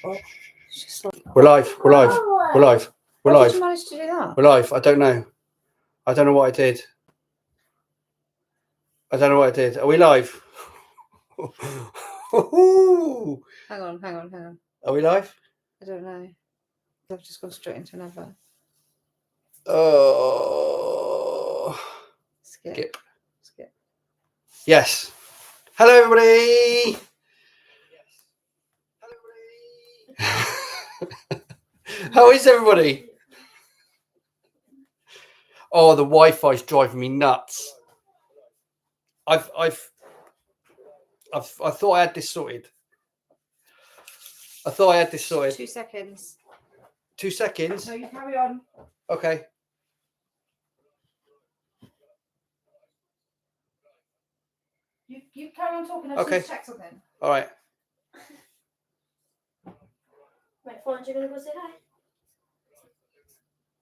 Oh, we're live. We're live. We're live. We're How live. did you manage to do that? We're live. I don't know. I don't know what I did. I don't know what I did. Are we live? Hang on. Are we live? I don't know. I've just gone straight into another. Oh. Skip. Yes. Hello, everybody. How is everybody? Oh, the Wi-Fi's driving me nuts. I thought I had this sorted. 2 seconds. 2 seconds. No, you carry on. Okay. You carry on talking. I just Okay. need to check something. All right. Right, Florence, you're gonna go say hi.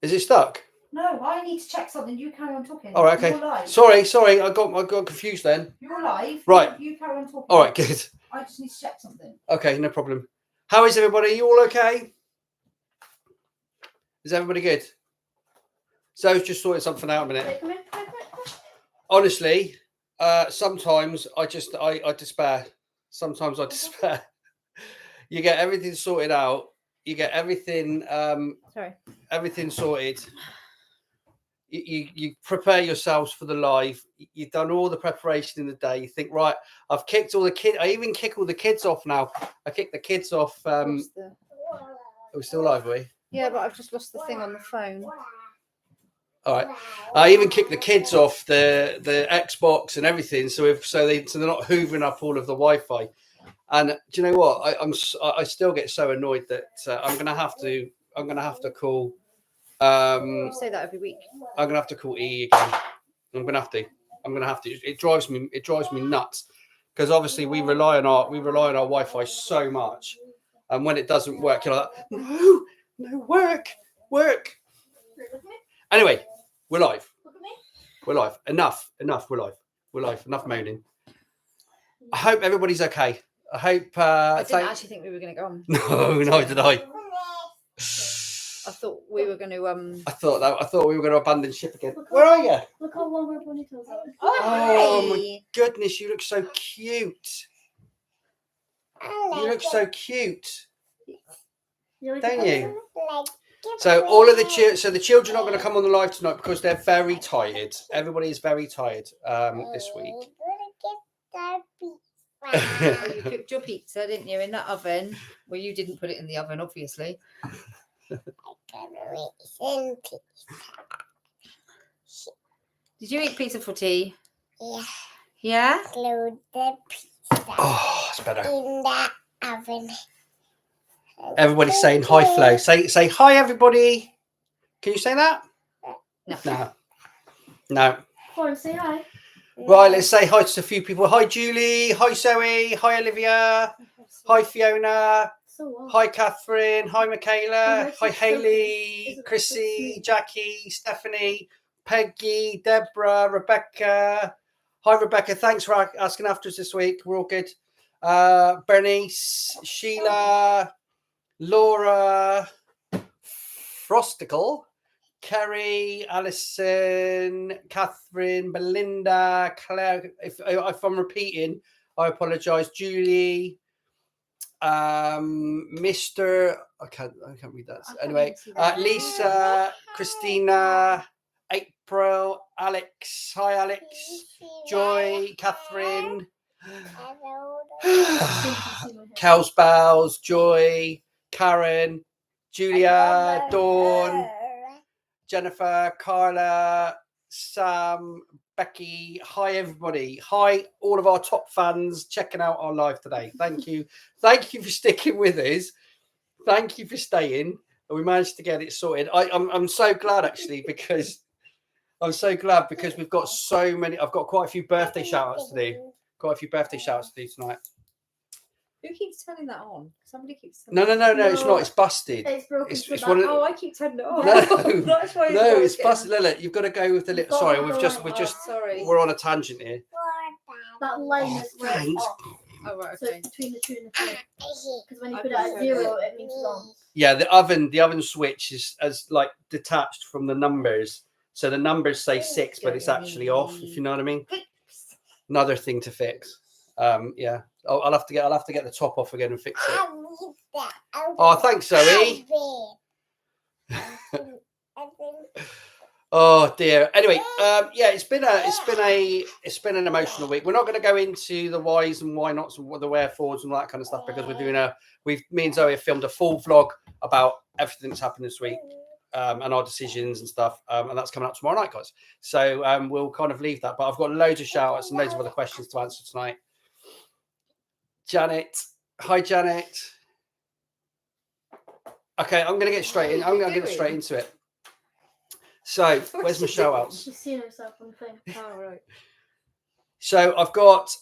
Is it stuck? No, I need to check something. You carry on talking. All right. Okay. You're live. Sorry. I got confused then. You're live. Right. You carry on talking. All right. Good. I just need to check something. Okay. No problem. How is everybody? You all okay? Is everybody good? Zoe's just sorted something out a minute. Wait, come here. Honestly, sometimes I despair. Sometimes I despair. You get everything sorted out. You get everything everything sorted. You prepare yourselves for the live. You've done all the preparation in the day. You think, right, I've kicked all the kids. I even kick all the kids off now. I kicked the kids off. Are we still live, are we? Yeah, but I've just lost the thing on the phone. All right. I even kicked the kids off the Xbox and everything, so they're not hoovering up all of the Wi-Fi. And do you know what? I still get so annoyed that I'm gonna have to call. You say that every week. I'm gonna have to call E again. I'm gonna have to. It drives me nuts because obviously we rely on our Wi-Fi so much, and when it doesn't work, you're like, no, work. Anyway, we're live. We're live. Enough. We're live. Enough moaning. I hope everybody's okay. I hope. I didn't actually think we were going to go on. No, neither did I. I thought we were going to. I thought we were going to abandon ship again. Where are you? Look how long her ponytails are. Oh my goodness, you look so cute. You look so cute, don't you? So all of the children are going to come on the live tonight because they're very tired. Everybody is very tired this week. You cooked your pizza, didn't you, in that oven? Well, you didn't put it in the oven, obviously. Did you eat pizza for tea? Yeah. Yeah? Glue the pizza Oh, it's better. in the oven. Everybody's saying hi, Flo. Say hi, everybody. Can you say that? No. Florence, say hi. Right, let's say hi to a few people. Hi, Julie. Hi, Zoe. Hi, Olivia. Hi, Fiona. Hi, Catherine. Hi, Michaela. Hi, Hayley. Chrissy, Jackie, Stephanie, Peggy, Deborah, Rebecca. Hi, Rebecca. Thanks for asking after us this week. We're all good. Bernice, Sheila, Laura, Frosticle, Kerry, Alison, Catherine, Belinda, Claire. If I'm repeating, I apologise. Julie, Mr. I can't read that. Anyway, Lisa, Christina, April, Alex. Hi, Alex. Joy, Catherine. Cows Bells, Joy, Karen, Julia, Dawn, Jennifer, Carla, Sam, Becky. Hi, everybody. Hi, all of our top fans checking out our live today. Thank you. Thank you for sticking with us. Thank you for staying. And we managed to get it sorted. I'm so glad, actually, because we've got so many. I've got quite a few birthday shout-outs to do. Tonight. Who keeps turning that on? Somebody keeps turning No, it on. it's not. It's busted. It's broken. It's one of Oh, I keep turning it on. No, That's why no, it's busted. Look, you've got to go with the little. Sorry, Sorry. we're on a tangent here. That line is red. Thanks. Oh, right, So okay. it's between the 2 and the 3. Because when you I put it at prefer 0, it means wrong. Yeah, the oven switch is as like detached from the numbers. So the numbers say 6, but it's actually off, if you know what I mean. Another thing to fix. Yeah. I'll have to get the top off again and fix it. Oh, thanks, Zoe. Oh dear. Anyway, yeah, it's been an emotional week. We're not going to go into the whys and why nots and the wherefores and all that kind of stuff, because we're doing me and Zoe have filmed a full vlog about everything that's happened this week, and our decisions and stuff, and that's coming up tomorrow night, guys. So we'll kind of leave that, but I've got loads of shout outs and loads of other questions to answer tonight. Janet, hi Janet. Okay, I'm going to get straight in. I'm going to get straight into it. So, where's my shout outs? She's seen herself on the thing. Oh, right. So, I've got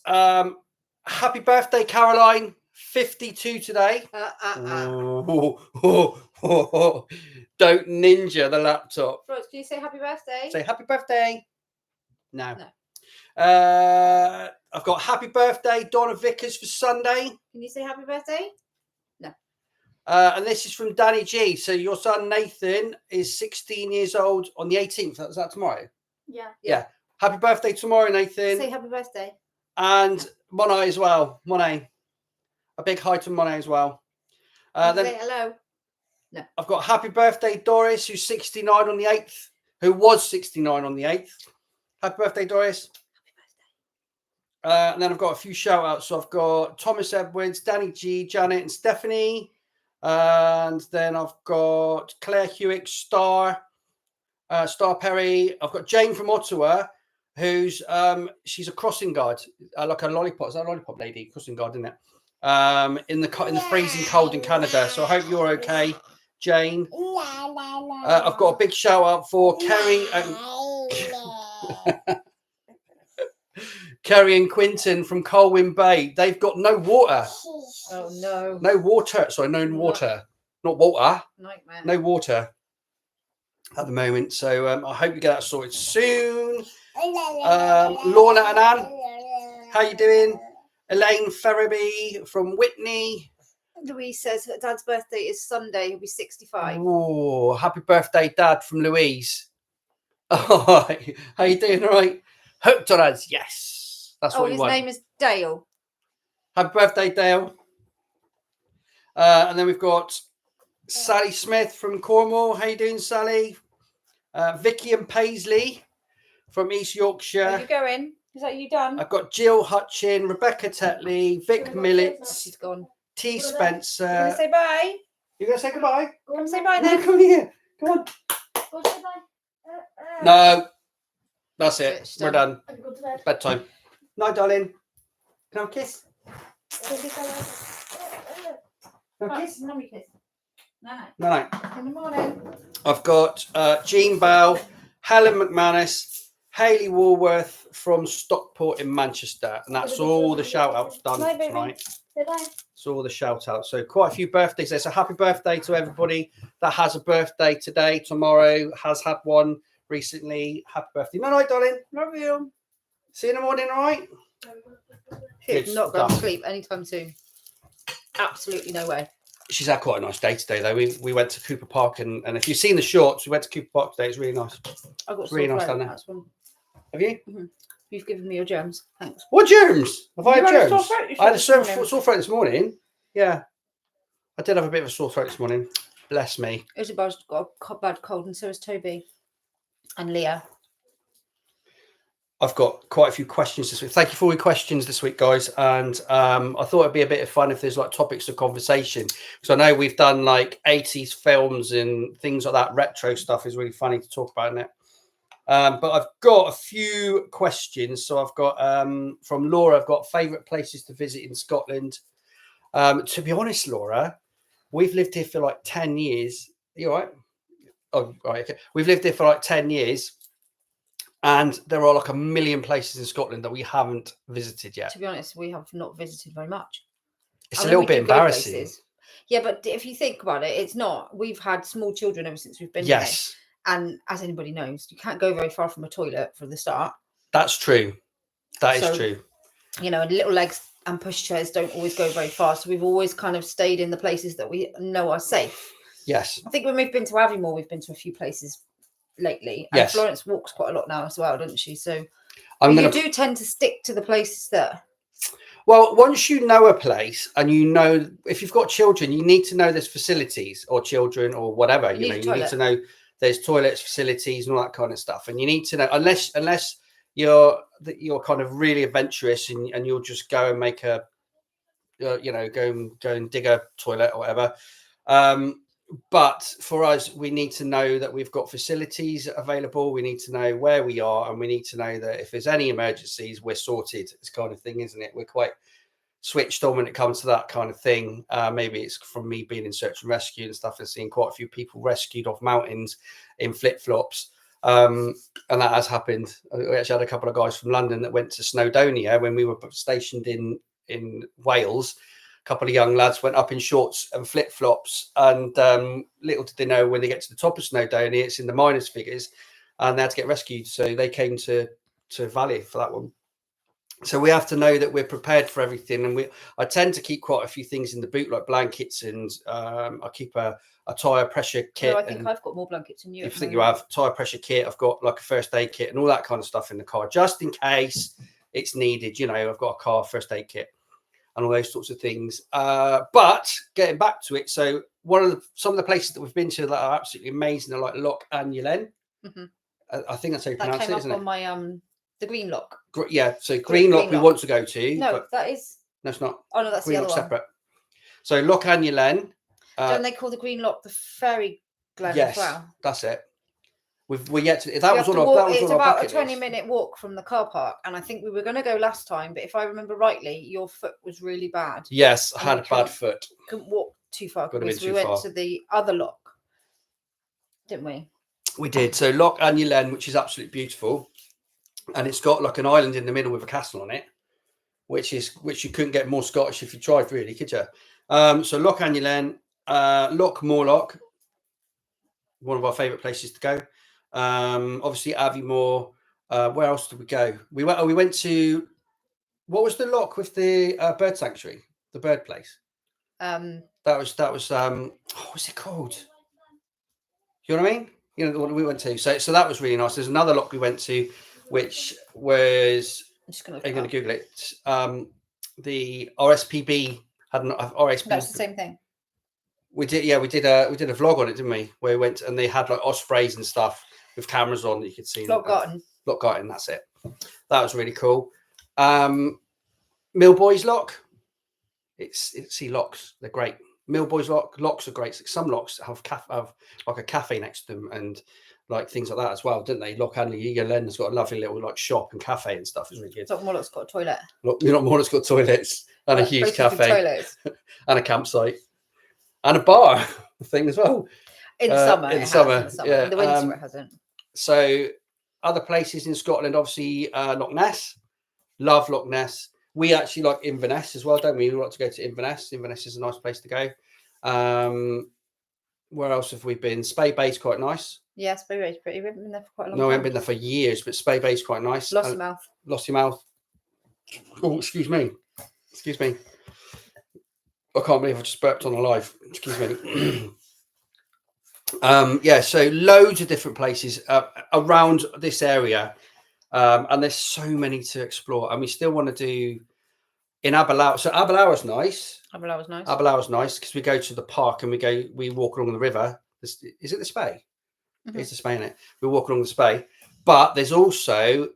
happy birthday, Caroline, 52 today. Don't ninja the laptop. Rose, can you say happy birthday? Say happy birthday. No. No. I've got happy birthday, Donna Vickers, for Sunday. Can you say happy birthday? And this is from Danny G. So your son Nathan is 16 years old on the 18th. Is that tomorrow? Yeah. Happy birthday tomorrow, Nathan. Say happy birthday. And Monet as well. Monet. A big hi to Monet as well. Then Say hello. No. I've got happy birthday, Doris, who's 69 on the 8th. Who was 69 on the 8th. Happy birthday, Doris. And then I've got a few shout outs. So I've got Thomas Edwards, Danny G, Janet and Stephanie. And then I've got Claire Hewitt, Star Perry. I've got Jane from Ottawa, who's she's a crossing guard, like a lollipop. Is that a lollipop lady? Crossing guard, isn't it? In the freezing cold in Canada. So I hope you're okay, Jane. I've got a big shout out for Kerry and Kerry and Quinton from Colwyn Bay. They've got no water. Oh, no. No water. Sorry, no water. Not water. Nightmare. No water at the moment. So I hope you get that sorted soon. Lorna and Anne, how you doing? Elaine Ferriby from Whitney. Louise says her dad's birthday is Sunday. He'll be 65. Oh, happy birthday, Dad, from Louise. Oh, how you doing? All right. Hooked on us. Yes. That's what you his want. name is Dale. Happy birthday, Dale. And then we've got Sally Smith from Cornwall. How you doing, Sally? Vicky and Paisley from East Yorkshire. Are you going? Is that you done? I've got Jill Hutchin, Rebecca Tetley, Vic Millets, She's gone. T. You Spencer. going to say bye? You going to say goodbye? Come say bye No, then. come here. Come on. Go say bye. No. That's it. Switched We're on. done. I can go to bed. Bedtime. No, darling. Can I have a kiss? Go say bye. Can I have a kiss? Mommy kiss. No. No. In the morning. I've got Jean Bell, Helen McManus, Hayley Woolworth from Stockport in Manchester. And that's all the shout outs done Bye, baby. tonight. Say bye. That's all the shout outs. So quite a few birthdays there. So happy birthday to everybody that has a birthday today, tomorrow, has had one recently. Happy birthday. No, darling. Love you. See you in the morning, all right? Good Not going to stuff. sleep anytime soon. Absolutely no way. She's had quite a nice day today, though. We went to Cooper Park, and if you've seen the shorts, we went to Cooper Park today. It's really nice. I've got It's really sore nice throat, down there. that's one. Have you? You've given me your germs. Thanks. What germs? Have I You had had a germs? sore throat, you I had a said this morning. sore throat this morning. Yeah. I did have a bit of a sore throat this morning. Bless me. Isabel's got a bad cold, and so has Toby and Leah. I've got quite a few questions this week. Thank you for all your questions this week, guys. And I thought it'd be a bit of fun if there's like topics of conversation. So I know we've done like 80s films and things like that. Retro stuff is really funny to talk about, isn't it? But I've got a few questions. So I've got from Laura, I've got favourite places to visit in Scotland. To be honest, Laura, we've lived here for like 10 years. Are you all right? Oh, right. Okay. We've lived here for like 10 years. And there are like a million places in Scotland that we haven't visited yet. To be honest, we have not visited very much. It's I a mean, little we bit do go embarrassing. places. Yeah, but if you think about it, it's not. We've had small children ever since we've been Yes, here. And as anybody knows, you can't go very far from a toilet for the start. that's true. That is So, true. You know, and little legs and pushchairs don't always go very far. So we've always kind of stayed in the places that we know are safe. Yes. I think when we've been to Aviemore, we've been to a few places lately. And Yes. Florence walks quite a lot now as well, doesn't she? So You do tend to stick to the places that... Well, once you know a place and you know, if you've got children, you need to know there's facilities or children or whatever, you need to know there's toilets, facilities and all that kind of stuff. And you need to know, unless you're kind of really adventurous and you'll just go and make a, go and dig a toilet or whatever. But for us, we need to know that we've got facilities available. We need to know where we are, and we need to know that if there's any emergencies, we're sorted. It's kind of thing, isn't it? We're quite switched on when it comes to that kind of thing. Maybe it's from me being in search and rescue and stuff and seeing quite a few people rescued off mountains in flip-flops. And that has happened. We actually had a couple of guys from London that went to Snowdonia when we were stationed in Wales. A couple of young lads went up in shorts and flip-flops, and little did they know when they get to the top of Snowdonia, it's in the minus figures, and they had to get rescued. So they came to Valley for that one. So we have to know that we're prepared for everything. And I tend to keep quite a few things in the boot, like blankets, and I keep a tire pressure kit. No, I think I've got more blankets than you. I think you have tire pressure kit. I've got like a first aid kit and all that kind of stuff in the car, just in case it's needed. I've got a car first aid kit and all those sorts of things. But getting back to it, so some of the places that we've been to that are absolutely amazing are like Loch Annulen. Mm-hmm. I think that's how you that pronounce came it, up isn't on it? my the Green Loch. Yeah, so Green Loch we want to go to. No, but that is. No, it's not. Oh no, that's Green the other Loch one. separate. So Loch Annulen. Don't they call the Green Loch the fairy glen as well? That's it. We yet to. That was on our bucket list. It's about a 20-minute walk from the car park, and I think we were going to go last time, but if I remember rightly, your foot was really bad. Yes, I had a bad foot. Couldn't walk too far. We went to the other loch, didn't we? We did. So Loch Annulen, which is absolutely beautiful, and it's got like an island in the middle with a castle on it, which you couldn't get more Scottish if you tried, really, could you? So Loch Annulen, Loch Morlock, one of our favourite places to go. Obviously Aviemore. Where else did we go? We went to, what was the loch with the bird sanctuary, the bird place? That was what's it called? You know what I mean? The one we went to. So that was really nice. There's another loch we went to, which was, I'm going to Google it. The RSPB had an RSPB. That's the same thing. We did a vlog on it, didn't we? Where we went and they had like ospreys and stuff with cameras on that you could see. Lochgarten, that's it. That was really cool. Millboys Loch. See lochs, they're great. Millboys lochs are great. Some lochs have like a cafe next to them and like things like that as well, didn't they? Loch Annulen has got a lovely little like shop and cafe and stuff. It's really good. Loch Morlock's got a toilet. Loch Morlock's got toilets and a huge cafe and a campsite and a bar thing as well. In summer. Yeah. In the winter it hasn't. So other places in Scotland, obviously Loch Ness. Love Loch Ness. We actually like Inverness as well, don't we? We like to go to Inverness. Inverness is a nice place to go. Where else have we been? Spey Bay's quite nice. Yeah, Spey Bay's pretty. We haven't been there for quite a long time. No, we haven't been there for years, but Spey Bay's quite nice. Lossiemouth. Oh, excuse me. I can't believe I just burped on a live. Excuse me. Yeah, so loads of different places around this area. And there's so many to explore. And we still want to do in Aberlour. So Aberlour's nice. Aberlour's nice because we go to the park and we walk along the river. Is it the Spey? Mm-hmm. It's the Spey, isn't it? We walk along the Spey. But there's also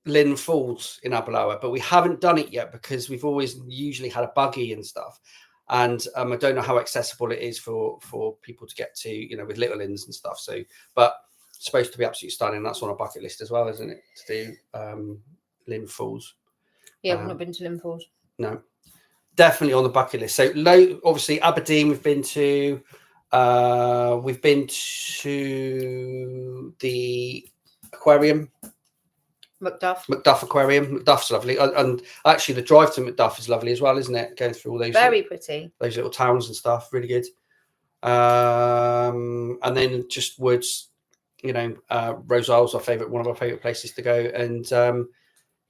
Lynn Falls in Aberlour, but we haven't done it yet because we've always usually had a buggy and stuff. And I don't know how accessible it is for people to get to, with little inns and stuff. So, but it's supposed to be absolutely stunning. That's on a bucket list as well, isn't it? To do Lynn Falls. Yeah, we've not been to Lynn Falls. No, definitely on the bucket list. So, obviously Aberdeen, we've been to the aquarium. Macduff Aquarium. Macduff's lovely, and actually the drive to Macduff is lovely as well, isn't it? Going through all those pretty those little towns and stuff, really good. And then just woods, Rose Isle's one of our favourite places to go, and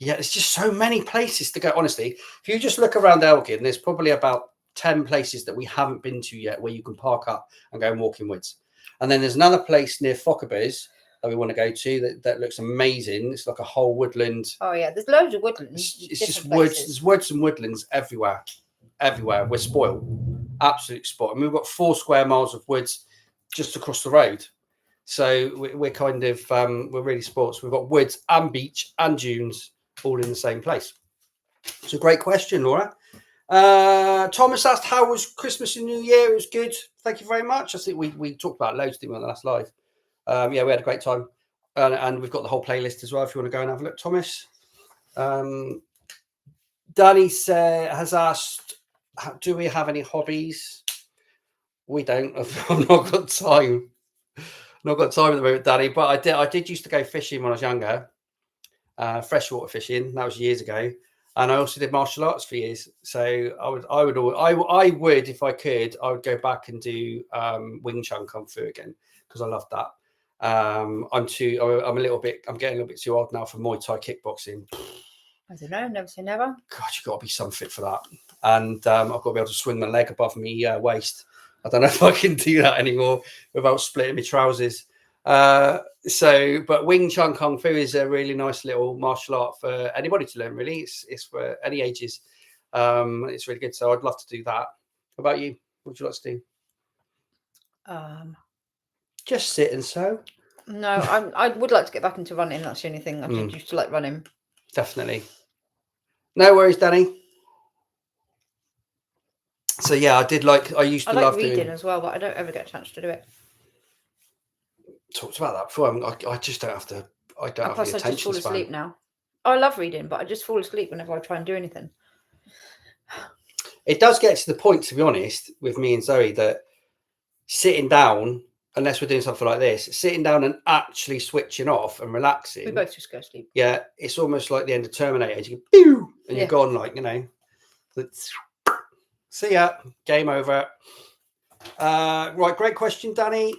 Yeah, there's just so many places to go. Honestly, if you just look around Elgin, there's probably about 10 places that we haven't been to yet where you can park up and go and walk in woods. And then there's another place near Fockerby's that we want to go to that looks amazing. It's like a whole woodland. Oh yeah, there's loads of woodlands. It's just woods. There's woods and woodlands everywhere. Everywhere. We're spoiled. Absolute spot. And we've got 4 square miles of woods just across the road. So we're kind of we're really spoiled. So we've got woods and beach and dunes all in the same place. It's a great question, Laura. Thomas asked, how was Christmas and New Year? It was good. Thank you very much. I think we talked about loads, didn't we, on the last live? Yeah, we had a great time. And we've got the whole playlist as well if you want to go and have a look, Thomas. Danny has asked, do we have any hobbies? We don't. I've not got time. Not got time at the moment, Danny, but I did used to go fishing when I was younger. Freshwater fishing. That was years ago. And I also did martial arts for years. So I would, if I could, I would go back and do Wing Chun Kung Fu again because I loved that. I'm getting a little bit too old now for Muay Thai kickboxing. I don't know, never say never. God, you've got to be some fit for that. And I've got to be able to swing my leg above my waist. I don't know if I can do that anymore without splitting my trousers. But Wing Chun Kung Fu is a really nice little martial art for anybody to learn, really. It's for any ages. It's really good. So I'd love to do that. How about you? What would you like to do? Just sit and sew. No, I would like to get back into running. That's the only thing. I did used to like running. Definitely. No worries, Danny. So yeah, I used to love reading doing as well, but I don't ever get a chance to do it. Talked about that before. I just don't have to. I don't have the attention I just fall span. asleep now. I love reading, but I just fall asleep whenever I try and do anything. It does get to the point, to be honest, with me and Zoe, that sitting down, unless we're doing something like this, sitting down and actually switching off and relaxing. We both just go to sleep. Yeah, it's almost like the end of Terminator. You go, pew, and you're gone, like, you know. See ya. Game over. Right, great question, Danny.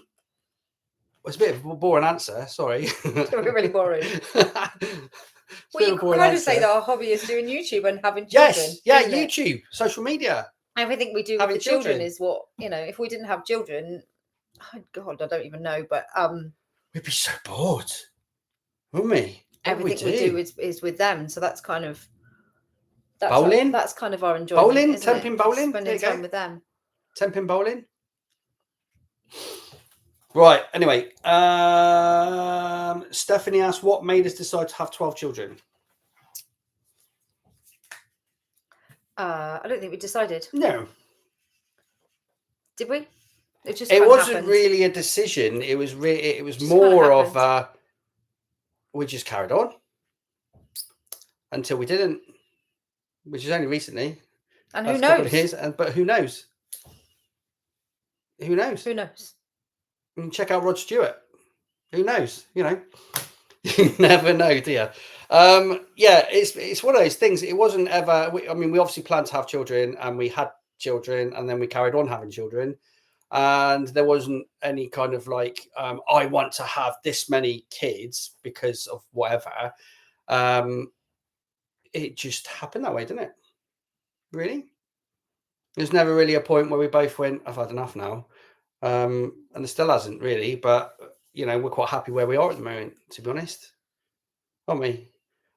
It's a bit of a boring answer. Sorry. We're really boring. Well, you could kind of say that our hobby is doing YouTube and having children. Yes, yeah, YouTube, social media. Everything we do with the children is what, if we didn't have children, oh God, I don't even know, but we'd be so bored, wouldn't we? Everything we do is with them, so that's kind of bowling. That's kind of our enjoyment. Bowling, 10-pin bowling. Spending time with them. 10-pin bowling. Right. Anyway, Stephanie asked, what made us decide to have 12 children? I don't think we decided. No. Did we? It wasn't really a decision. It was more of we just carried on until we didn't, which is only recently. And who knows? But who knows? Who knows? Who knows? And check out Rod Stewart. Who knows? You never know, do you? Yeah, it's one of those things. It wasn't ever. We obviously planned to have children, and we had children, and then we carried on having children, and there wasn't any kind of like, I want to have this many kids because of whatever. It just happened that way, didn't it? Really? There's never really a point where we both went, I've had enough now. And it still hasn't really, but we're quite happy where we are at the moment, to be honest, aren't we?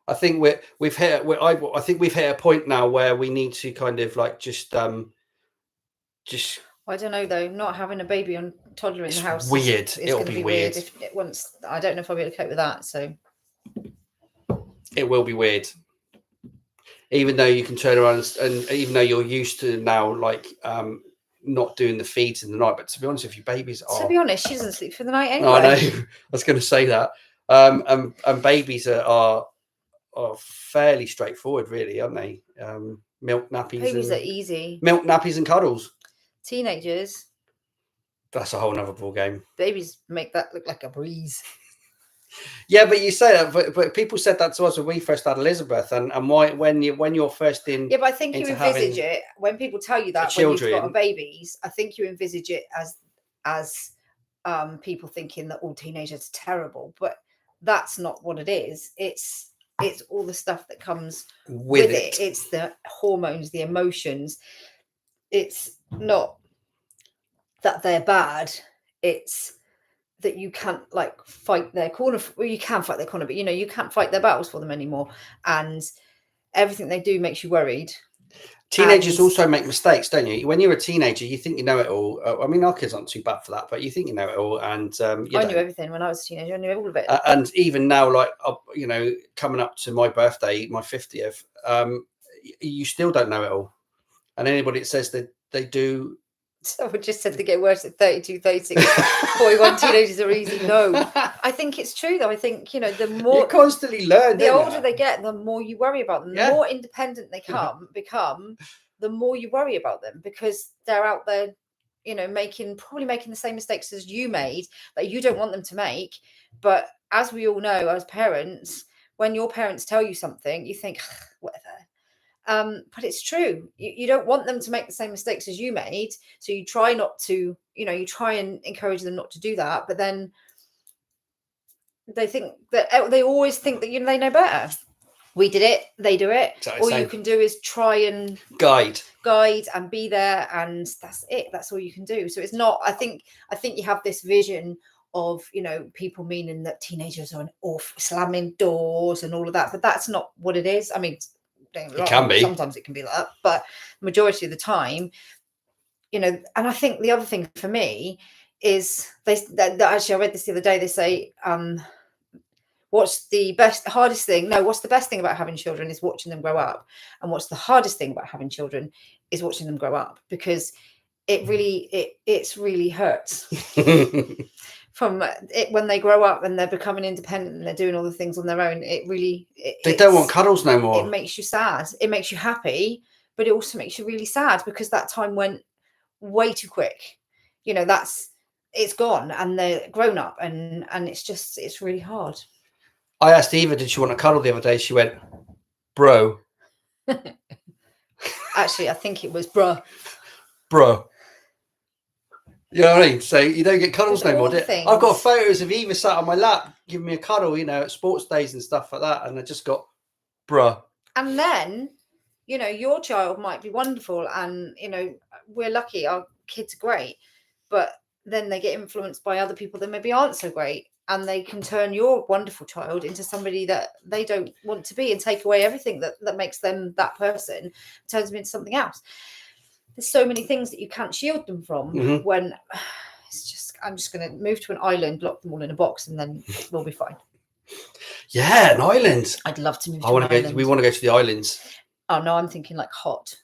I think we've hit a point now where we need to kind of like just. I don't know though. Not having a baby on toddler in the house. Weird. It'll be weird. I don't know if I'll be able to cope with that. So. It will be weird. Even though you can turn around and even though you're used to now, like. Not doing the feeds in the night, but to be honest with you, babies are. To be honest, she doesn't sleep for the night anyway. No, I know. I was going to say that. And babies are fairly straightforward, really, aren't they? Milk nappies. Babies are easy. Milk nappies and cuddles. Teenagers. That's a whole nother ball game. Babies make that look like a breeze. Yeah, but you say that, but people said that to us when we first had Elizabeth, and why when you're first in. Yeah, but I think you envisage it when people tell you that when you've got babies. I think you envisage it as people thinking that all teenagers are terrible, but that's not what it is. It's it's all the stuff that comes with with it. It's the hormones, the emotions. It's not that they're bad. It's that you can't like fight their corner. Well, you can fight their corner, but you can't fight their battles for them anymore. And everything they do makes you worried. Teenagers also make mistakes, don't you? When you're a teenager, you think you know it all. I mean, our kids aren't too bad for that, but you think you know it all. And I knew everything when I was a teenager. I knew all of it. And even now, like, coming up to my birthday, my 50th, you still don't know it all. And anybody that says that they do. Someone just said they get worse at 32, 36. 41 teenagers are easy. No, I think it's true though. I think, the more you constantly learn, the older they get, the more you worry about them. Yeah. The more independent they become, the more you worry about them, because they're out there, probably making the same mistakes as you made that you don't want them to make. But as we all know, as parents, when your parents tell you something, you think, whatever. But it's true. You don't want them to make the same mistakes as you made. So you try not to, you try and encourage them not to do that. But then they always think that, they know better. We did it. They do it. Exactly All same. you can do is try and guide and be there. And that's it. That's all you can do. So it's not, I think you have this vision of, people meaning that teenagers are slamming doors and all of that. But that's not what it is. I mean, it can be. Sometimes it can be like that, but majority of the time, and I think the other thing for me is actually I read this the other day. They say, what's the best thing about having children is watching them grow up, and what's the hardest thing about having children is watching them grow up, because it really hurts. From it when they grow up and they're becoming independent and they're doing all the things on their own, they don't want cuddles no more. It makes you sad. It makes you happy, but it also makes you really sad, because that time went way too quick. It's gone and they're grown up, and it's really hard. I asked Eva, did she want a cuddle the other day? She went, bro. Actually, I think it was bro. You know what I mean? So you don't get cuddles no more. I've got photos of Eva sat on my lap giving me a cuddle, at sports days and stuff like that. And I just got, bruh. And then, your child might be wonderful. And, we're lucky. Our kids are great. But then they get influenced by other people that maybe aren't so great. And they can turn your wonderful child into somebody that they don't want to be, and take away everything that makes them that person, turns them into something else. There's so many things that you can't shield them from. When I'm just going to move to an island, lock them all in a box, and then we'll be fine. Yeah, an island. I'd love to move to an island. We want to go to the islands. Oh, no, I'm thinking like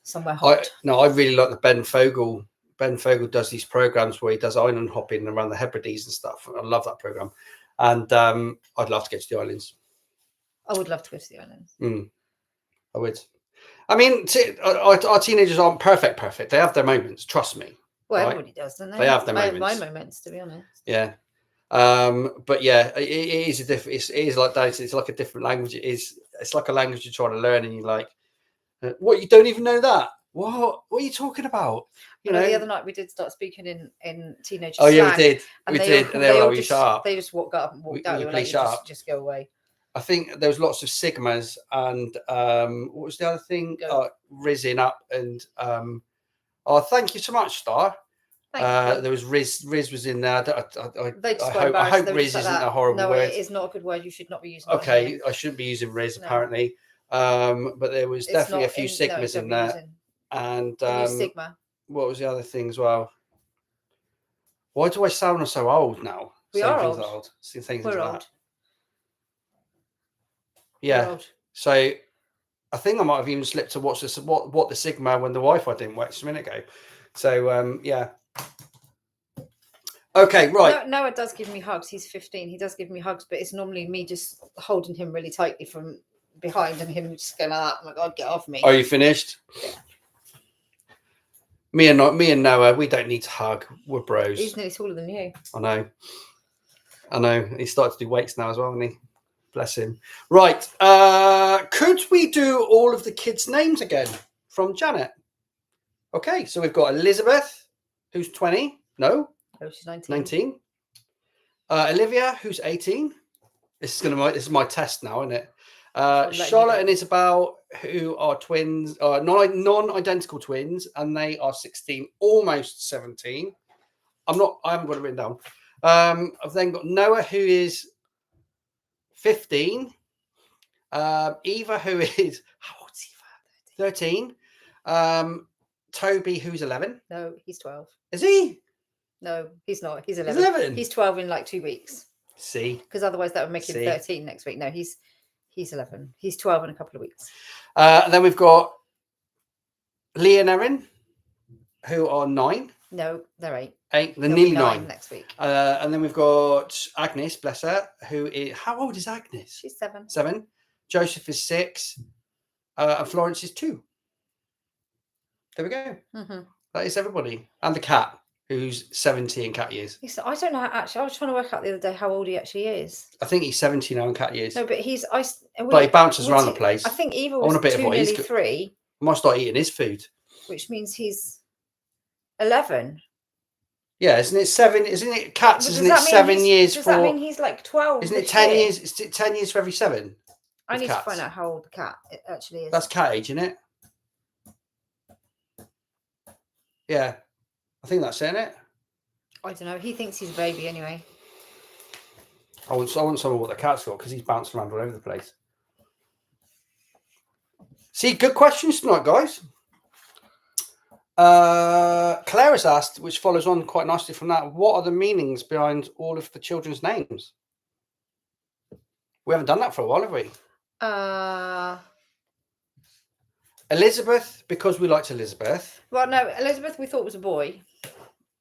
somewhere hot. I really like the Ben Fogle. Ben Fogle does these programs where he does island hopping around the Hebrides and stuff. I love that program. And I'd love to go to the islands. I would love to go to the islands. I would. I mean, our teenagers aren't perfect. They have their moments. Trust me. Well, everybody does, don't they? They have their moments. My moments, to be honest. Yeah. But yeah, it is a different. It is like that. It's like a different language. It's like a language you're trying to learn, and you're like, what? You don't even know that? What are you talking about? The other night we did start speaking in teenage slang. Oh yeah, we did. And and they were like, sharp. They just walked up and walked out. They were like, just go away. I think there was lots of sigmas, and what was the other thing? Rizzing up, and thank you so much, Star. There was Riz was in there. I hope Riz isn't a horrible word. No, it is not a good word. You should not be using. Okay, I shouldn't be using Riz apparently. But there was definitely a few sigmas in there. And Sigma. What was the other thing as well? Why do I sound so old now? We are old. We're old. Yeah. So I think I might have even slipped to watch this what the Sigma when the Wi-Fi didn't work just a minute ago. So yeah. Okay, right. Noah does give me hugs. He's 15. He does give me hugs, but it's normally me just holding him really tightly from behind and him just going like that. Oh my God, get off me. Are you finished? Yeah. Me and Noah, we don't need to hug. We're bros. He's nearly taller than you. I know. He's started to do weights now as well, hasn't he? Bless him. Right. Could we do all of the kids' names again from Janet? Okay, so we've got Elizabeth, who's 20. No, she's 19. 19. Olivia, who's 18. This is my test now, isn't it? letting you Charlotte go. and Isabel, who are twins, non-identical twins, and they are 16, almost 17. I haven't got it written down. I've then got Noah, who is 15. Eva, who is, how old's Eva? 13. Toby, who's 11. No, he's 12. Is he? No, he's not. He's He's 11. 11. He's 12 in like 2 weeks. See. Because otherwise that would make him See. 13 next week. No, he's 11. He's 12 in a couple of weeks. And then we've got Leah and Erin, who are 9. No, they're 8. 8. They're They'll be nearly 9. next week. And then we've got Agnes, bless her, who is, how old is Agnes? She's 7. 7. Joseph is 6. And Florence is 2. There we go. Mm-hmm. That is everybody. And the cat, who's 70 in cat years. I don't know, actually. I was trying to work out the other day how old he actually is. I think he's 70 now in cat years. No, but he's... But he bounces around the place. I think Eva want was a bit of 2, what he's nearly 3. I might start eating his food. Which means he's 11. Yeah, isn't it 7? Isn't it cats? But Isn't it 7 years does for? that mean he's like 12? Isn't it this 10 year? years? Is it 10 years for every 7? I with need to cats? find out how old the cat actually is. That's cat age, isn't it? Yeah, I think that's in it. I don't know. He thinks he's a baby anyway. I want someone what the cat's got because he's bouncing around all over the place. See, good questions tonight, guys. Claire has asked, which follows on quite nicely from that, what are the meanings behind all of the children's names? We haven't done that for a while, have we? Elizabeth, because we liked Elizabeth. Well, no, Elizabeth we thought was a boy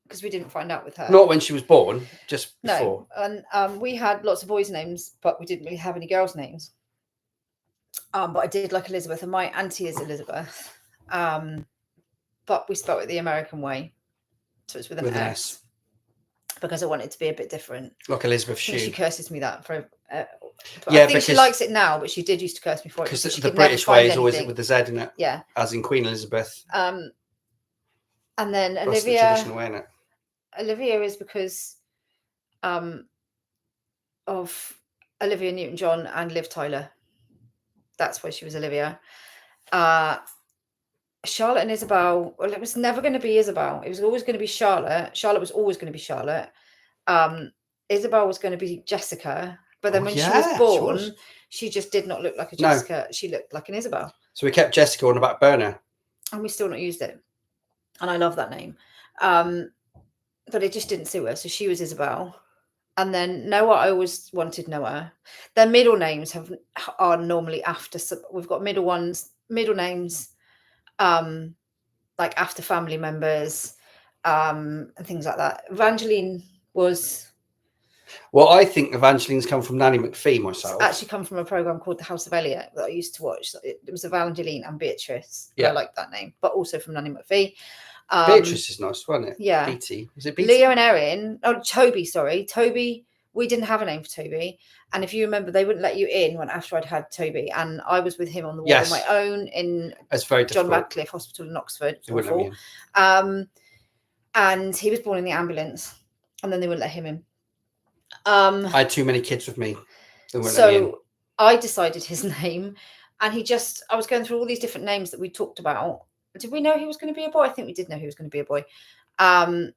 because we didn't find out with her. Not when she was born, just before. No, and we had lots of boys' names, but we didn't really have any girls' names. But I did like Elizabeth, and my auntie is Elizabeth. But we spelt it the American way, so it's with an S. Because I wanted it to be a bit different. Like Elizabeth I think she Shue. curses me that for. Yeah, I think she likes it now, but she did used to curse me for it Because she the could never British find way is always anything. with the Z in it. Yeah. As in Queen Elizabeth. And then That's the Olivia. traditional way, isn't it? Olivia is because of Olivia Newton-John and Liv Tyler. That's why she was Olivia. Charlotte and Isabel. Well, it was never going to be Isabel. It was always going to be Charlotte. Charlotte was always going to be Charlotte. Isabel was going to be Jessica. But then when she was born, she just did not look like a Jessica. No. She looked like an Isabel. So we kept Jessica on the back burner. And we still not used it. And I love that name. But it just didn't suit her. So she was Isabel. And then Noah, I always wanted Noah. Their middle names are normally after. We've got middle names, like after family members, and things like that. Evangeline was. Well, I think Evangeline's come from Nanny McPhee myself. Actually come from a program called The House of Elliot that I used to watch. It was Evangeline and Beatrice. Yeah. I like that name, but also from Nanny McPhee. Beatrice is nice, wasn't it? Yeah. Beatty. Was it Beatty? Leo and Erin. Oh, Toby, sorry. Toby, we didn't have a name for Toby. And if you remember, they wouldn't let you in after I'd had Toby. And I was with him on the ward on my own in That's very John difficult. Radcliffe Hospital in Oxford. They wouldn't let me in. And he was born in the ambulance. And then they wouldn't let him in. I had too many kids with me. They wouldn't let me in. So I decided his name. And I was going through all these different names that we talked about. Did we know he was going to be a boy? I think we did know he was going to be a boy. And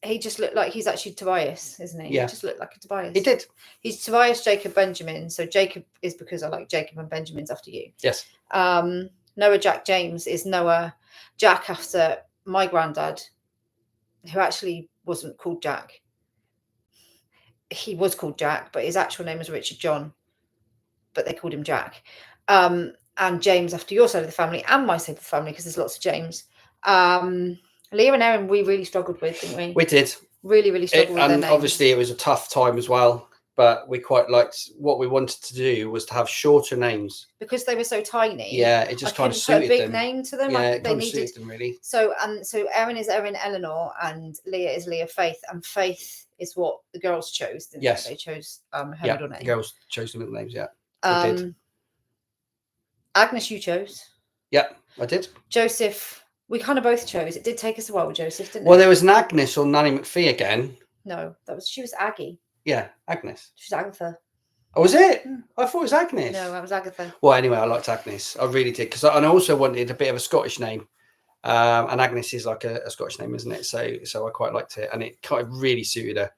he just looked like he's actually Tobias, isn't he? Yeah. He just looked like a Tobias. He did. He's Tobias Jacob Benjamin. So Jacob is because I like Jacob and Benjamin's after you. Yes. Noah Jack James is Noah Jack after my granddad, who actually wasn't called Jack. He was called Jack, but his actual name was Richard John. But they called him Jack. And James after your side of the family and my side of the family, because there's lots of James. Leah and Erin, we really struggled with, didn't we? We did. Really, really struggled with their And names. obviously it was a tough time as well, but we quite liked what we wanted to do was to have shorter names. Because they were so tiny. Yeah, it just kind of suited them. Put a big them. name to them. Yeah, Like it they kind of needed. suited them really. So Erin is Erin Eleanor and Leah is Leah Faith. And Faith is what the girls chose, didn't Yes. they? They chose her Yeah, middle name. the girls chose the middle names, yeah. They did. Agnes, you chose. Yeah, I did. Joseph, we kind of both chose. It did take us a while with Joseph, didn't Well, it? there was an Agnes or Nanny McPhee again. No, she was Aggie. Yeah, Agnes. She was Agatha. Oh, was it? Mm. I thought it was Agnes. No, that was Agatha. Well, anyway, I liked Agnes. I really did because I also wanted a bit of a Scottish name, and Agnes is like a Scottish name, isn't it? So I quite liked it, and it kind of really suited her.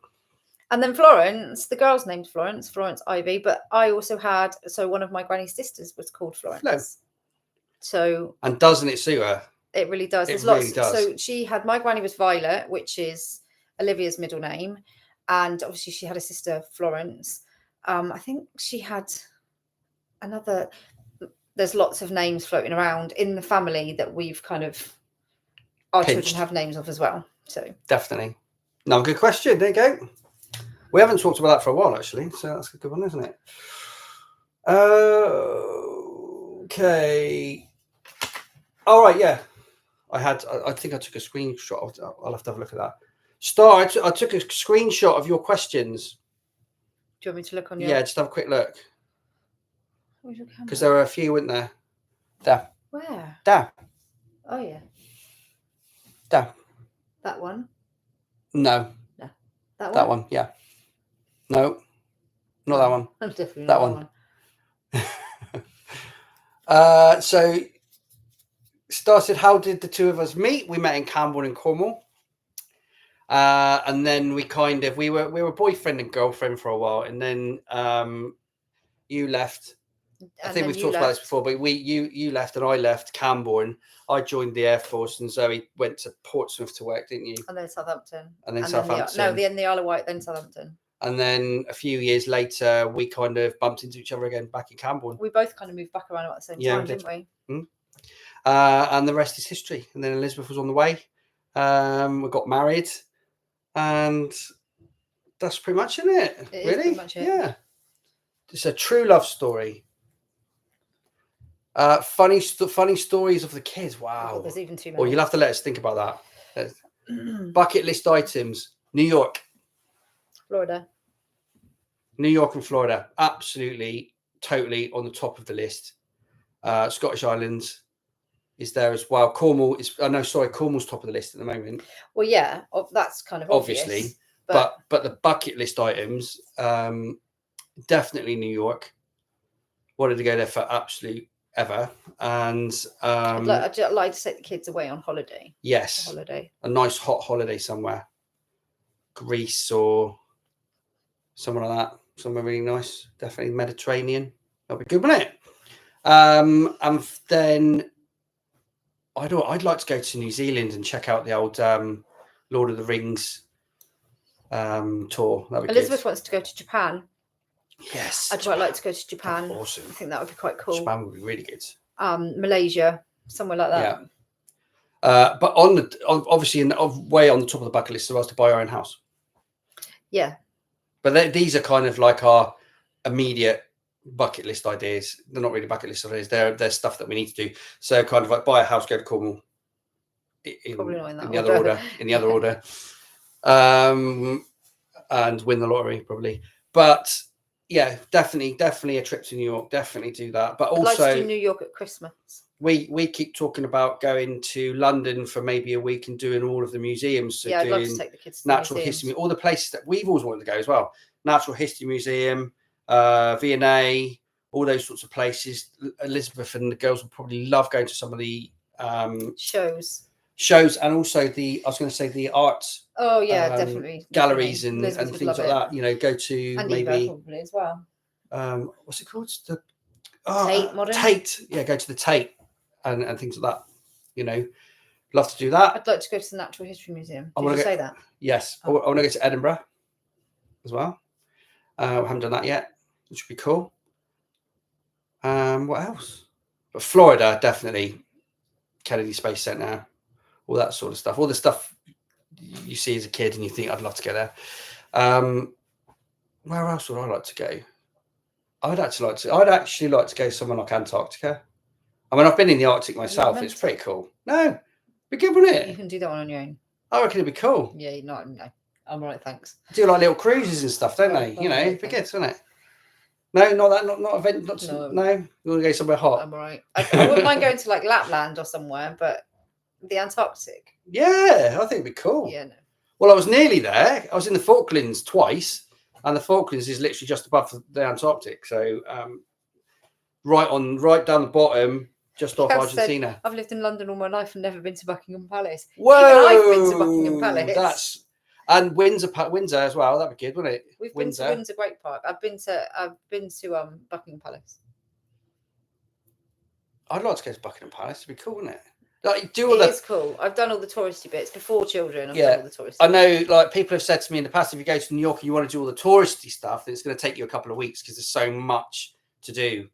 And then Florence, the girl's named Florence Ivy, but I also had, so one of my granny's sisters was called Florence. No. So And doesn't it suit her? it really does. It There's really lots. does. So she had, my granny was Violet, which is Olivia's middle name. And obviously she had a sister, Florence. I think she had another, there's lots of names floating around in the family that we've kind of, our Pinched. children have names of as well. So Definitely. No, good question. There you go. We haven't talked about that for a while, actually. So that's a good one, isn't it? Okay. All right, yeah. I think I took a screenshot. I'll have to have a look at that. Star, I took a screenshot of your questions. do you want me to look on your... Yeah, just have a quick look. Where's your camera? Because there were a few, weren't there? There. Where? There. Oh, yeah. There. That one? No. That one, yeah. No. Not that one. I'm definitely That not one. So started, how did the two of us meet? We met in Camborne in Cornwall. And then we were boyfriend and girlfriend for a while, and then you left. I think we've talked about this before, but you left and I left Camborne. I joined the Air Force, and Zoe went to Portsmouth to work, didn't you? And then Southampton. And then Southampton. The Isle of Wight, then Southampton. And then a few years later, we kind of bumped into each other again back in Camborne. We both kind of moved back around at the same time, didn't we? And the rest is history. And then Elizabeth was on the way. We got married, and that's pretty much it. It is really, pretty much it. Yeah. It's a true love story. Funny stories of the kids. Wow. There's even too many. Well, you'll have to let us think about that. Bucket list items. New York. Florida. New York and Florida. Absolutely, totally on the top of the list. Scottish Islands is there as well. Cornwall's top of the list at the moment. Well, yeah, that's kind of Obviously. obvious, But the bucket list items, definitely New York. Wanted to go there for absolute ever. And I'd like to take the kids away on holiday. Yes. A nice hot holiday somewhere. Greece or somewhere like that. Somewhere really nice. Definitely Mediterranean. That'll be good, wouldn't it? And then I'd like to go to New Zealand and check out the old Lord of the Rings tour. That'd be Elizabeth good. wants to go to Japan. Yes. I'd quite like to go to Japan. That's awesome. I think that would be quite cool. Japan would be really good. Malaysia, somewhere like that. Yeah. But obviously way on the top of the bucket list was to buy our own house. Yeah. But these are kind of like our immediate bucket list ideas. They're not really bucket list ideas. They're stuff that we need to do. So kind of like buy a house, go to Cornwall. Probably not in that order. In the other order. And win the lottery probably. But yeah, definitely a trip to New York. Definitely do that. But also, I'd like to do New York at Christmas. We keep talking about going to London for maybe a week and doing all of the museums. So I'd love to take the kids to natural history, all the places that we've always wanted to go as well. Natural History Museum, V&A, all those sorts of places. Elizabeth and the girls will probably love going to some of the shows, and also the arts. Oh yeah, definitely galleries and things like that. You know, go to and maybe Eva probably as well. What's it called? Tate Modern. Tate. Yeah, go to the Tate and things like that. You know, love to do that. I'd like to go to the Natural History Museum. Did you say that? Yes, I want to go to Edinburgh as well. We haven't done that yet, which would be cool. What else? But Florida, definitely. Kennedy Space Center, all that sort of stuff. All the stuff you see as a kid and you think, I'd love to go there. Where else would I like to go? I'd actually like to go somewhere like Antarctica. I mean, I've been in the Arctic myself. It's pretty cool. No, be good, wouldn't it? You can do that one on your own. I reckon it'd be cool. Yeah, no, I'm all right, thanks. Do like little cruises and stuff, don't they? You know, it'd be good, wouldn't it? No, not that, not event, no. You want to go somewhere hot? I'm all right. I wouldn't mind going to like Lapland or somewhere, but the Antarctic. Yeah, I think it'd be cool. Yeah, no. Well, I was nearly there. I was in the Falklands twice. and the Falklands is literally just above the Antarctic. So right down the bottom, just off Kev said, Argentina. I've lived in London all my life and never been to Buckingham Palace. Whoa, Even I've been to Buckingham Palace. And Windsor as well. That'd be good, wouldn't it? We've been to Windsor Great Park. I've been to Buckingham Palace. I'd like to go to Buckingham Palace. It'd be cool, wouldn't it? Like, it is cool. I've done all the touristy bits before children. I've Yeah. done all the touristy I know, like, people have said to me in the past, if you go to New York and you want to do all the touristy stuff, then it's going to take you a couple of weeks because there's so much to do.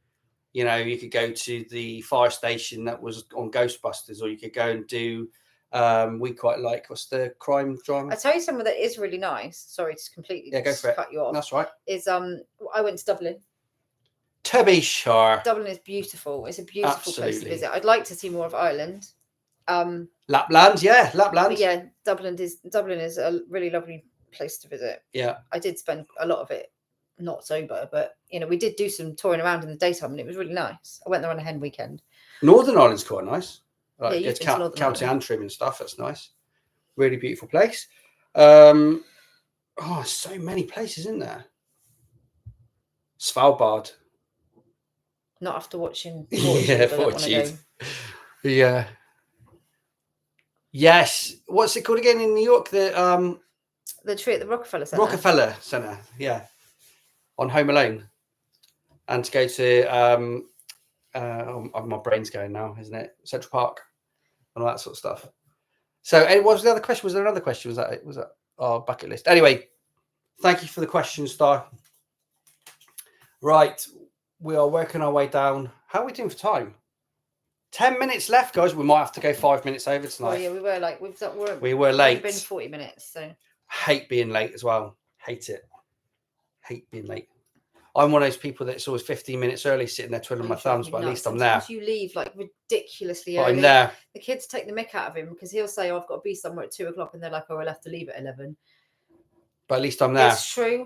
You know, you could go to the fire station that was on Ghostbusters, or you could go and do. We quite like, what's the crime drama? I tell you something that is really nice. Sorry to completely go for it. cut you off. That's right. Is I went to Dublin. To be sure. Dublin is beautiful. It's a beautiful place to Absolutely. visit. I'd like to see more of Ireland. Lapland, yeah, Lapland. But yeah, Dublin is a really lovely place to visit. Yeah. I did spend a lot of it not sober, but you know, we did do some touring around in the daytime and it was really nice. I went there on a hen weekend. Northern Ireland's quite nice. Like, Yeah, it's you've been to Northern County Ireland. Antrim and stuff. That's nice. Really beautiful place. So many places, isn't there? Svalbard. Not after watching Yeah, Fortitude, I don't wanna Fortitude. go. Yeah. Yes. What's it called again in New York? The tree at the Rockefeller Center. Rockefeller Center. Yeah. On Home Alone. And to go to my brain's going now, isn't it? Central Park and all that sort of stuff. So, and what was the other question? Was there another question? Was that our bucket list? Anyway, thank you for the question, Star. Right, we are working our way down. How are we doing for time? 10 minutes left, guys. We might have to go 5 minutes over tonight. Oh yeah, we were like we were late. It's been 40 minutes, so Hate being late as well. Hate it. Hate being late. I'm one of those people that's always 15 minutes early, sitting there twiddling my thumbs, but at least I'm there. Sometimes you leave like ridiculously But early. I'm there. The kids take the mick out of him because he'll say, "Oh, I've got to be somewhere at 2:00," and they're like, "Oh, I'll have to leave at 11." But at least I'm there. It's true. Do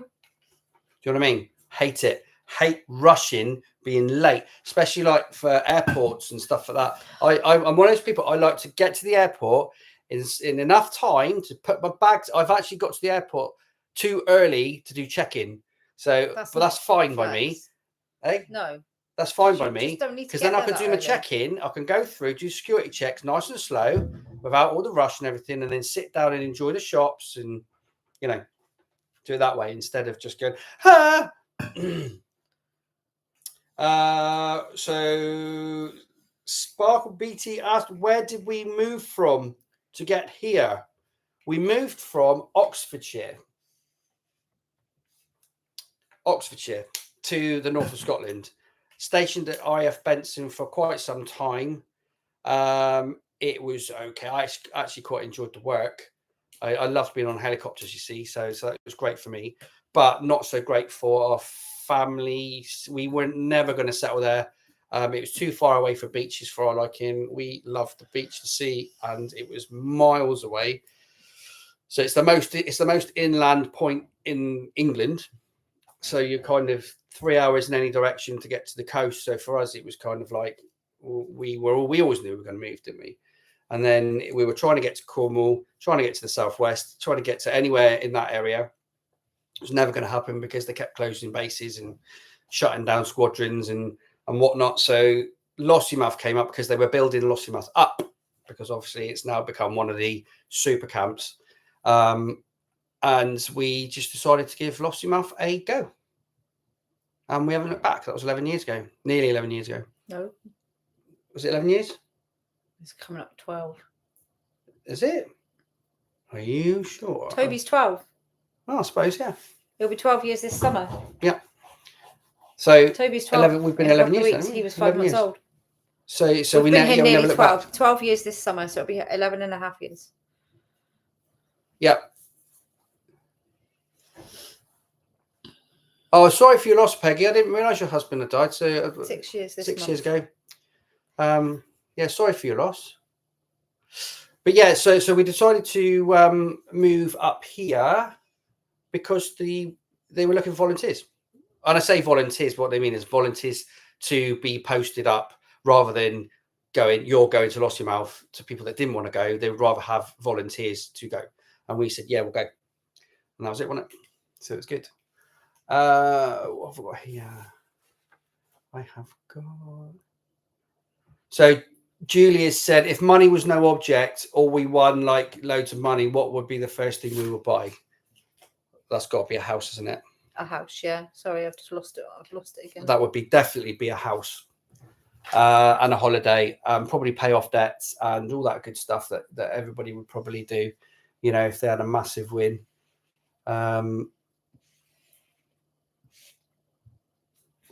you know what I mean? Hate it. Hate rushing, being late, especially like for airports and stuff like that. I'm one of those people. I like to get to the airport in enough time to put my bags. I've actually got to the airport too early to do check-in. So, that's fine by me. Hey, no, that's fine by me because then I can do my early. check-in. I can go through, do security checks nice and slow without all the rush and everything, and then sit down and enjoy the shops and, you know, do it that way instead of just going, ah. So Sparkle BT asked, where did we move from to get here? We moved from Oxfordshire to the north of Scotland, stationed at IF Benson for quite some time. It was okay. I actually quite enjoyed the work. I loved being on helicopters, you see, so it was great for me, but not so great for our family. We were never going to settle there. It was too far away for beaches for our liking. We loved the beach, the sea, and it was miles away. So it's the most inland point in England. So you're kind of 3 hours in any direction to get to the coast. So for us, it was kind of like we always knew we were going to move, didn't we? And then we were trying to get to Cornwall, trying to get to the southwest, trying to get to anywhere in that area. It was never going to happen because they kept closing bases and shutting down squadrons and whatnot. So Lossiemouth came up because they were building Lossiemouth up, because obviously it's now become one of the super camps. And we just decided to give Lossiemouth a go. And we haven't looked back. That was 11 years ago, nearly 11 years ago. No. Was it 11 years? It's coming up 12. Is it? Are you sure? Toby's 12. Oh, I suppose, yeah. He'll be 12 years this summer. Yeah. So Toby's 12. We've been 11 years. Weeks, he was 5 months old. So we've we been here nearly never 12. 12 years this summer, so it'll be 11 and a half years. Yeah. Oh, sorry for your loss, Peggy. I didn't realise your husband had died. So 6 years this 6 month. years ago. Yeah, sorry for your loss. But yeah, so we decided to move up here because they were looking for volunteers. And I say volunteers, what they mean is volunteers to be posted up rather than you're going to Lossiemouth to people that didn't want to go. They would rather have volunteers to go. And we said, yeah, we'll go. And that was it, wasn't it? So it was good. What have I got here? I have got. So Julia said, if money was no object, or we won like loads of money, what would be the first thing we would buy? That's got to be a house, isn't it? A house, yeah. Sorry, I've just lost it. I've lost it again. That would definitely be a house, and a holiday, probably pay off debts and all that good stuff that everybody would probably do, you know, if they had a massive win.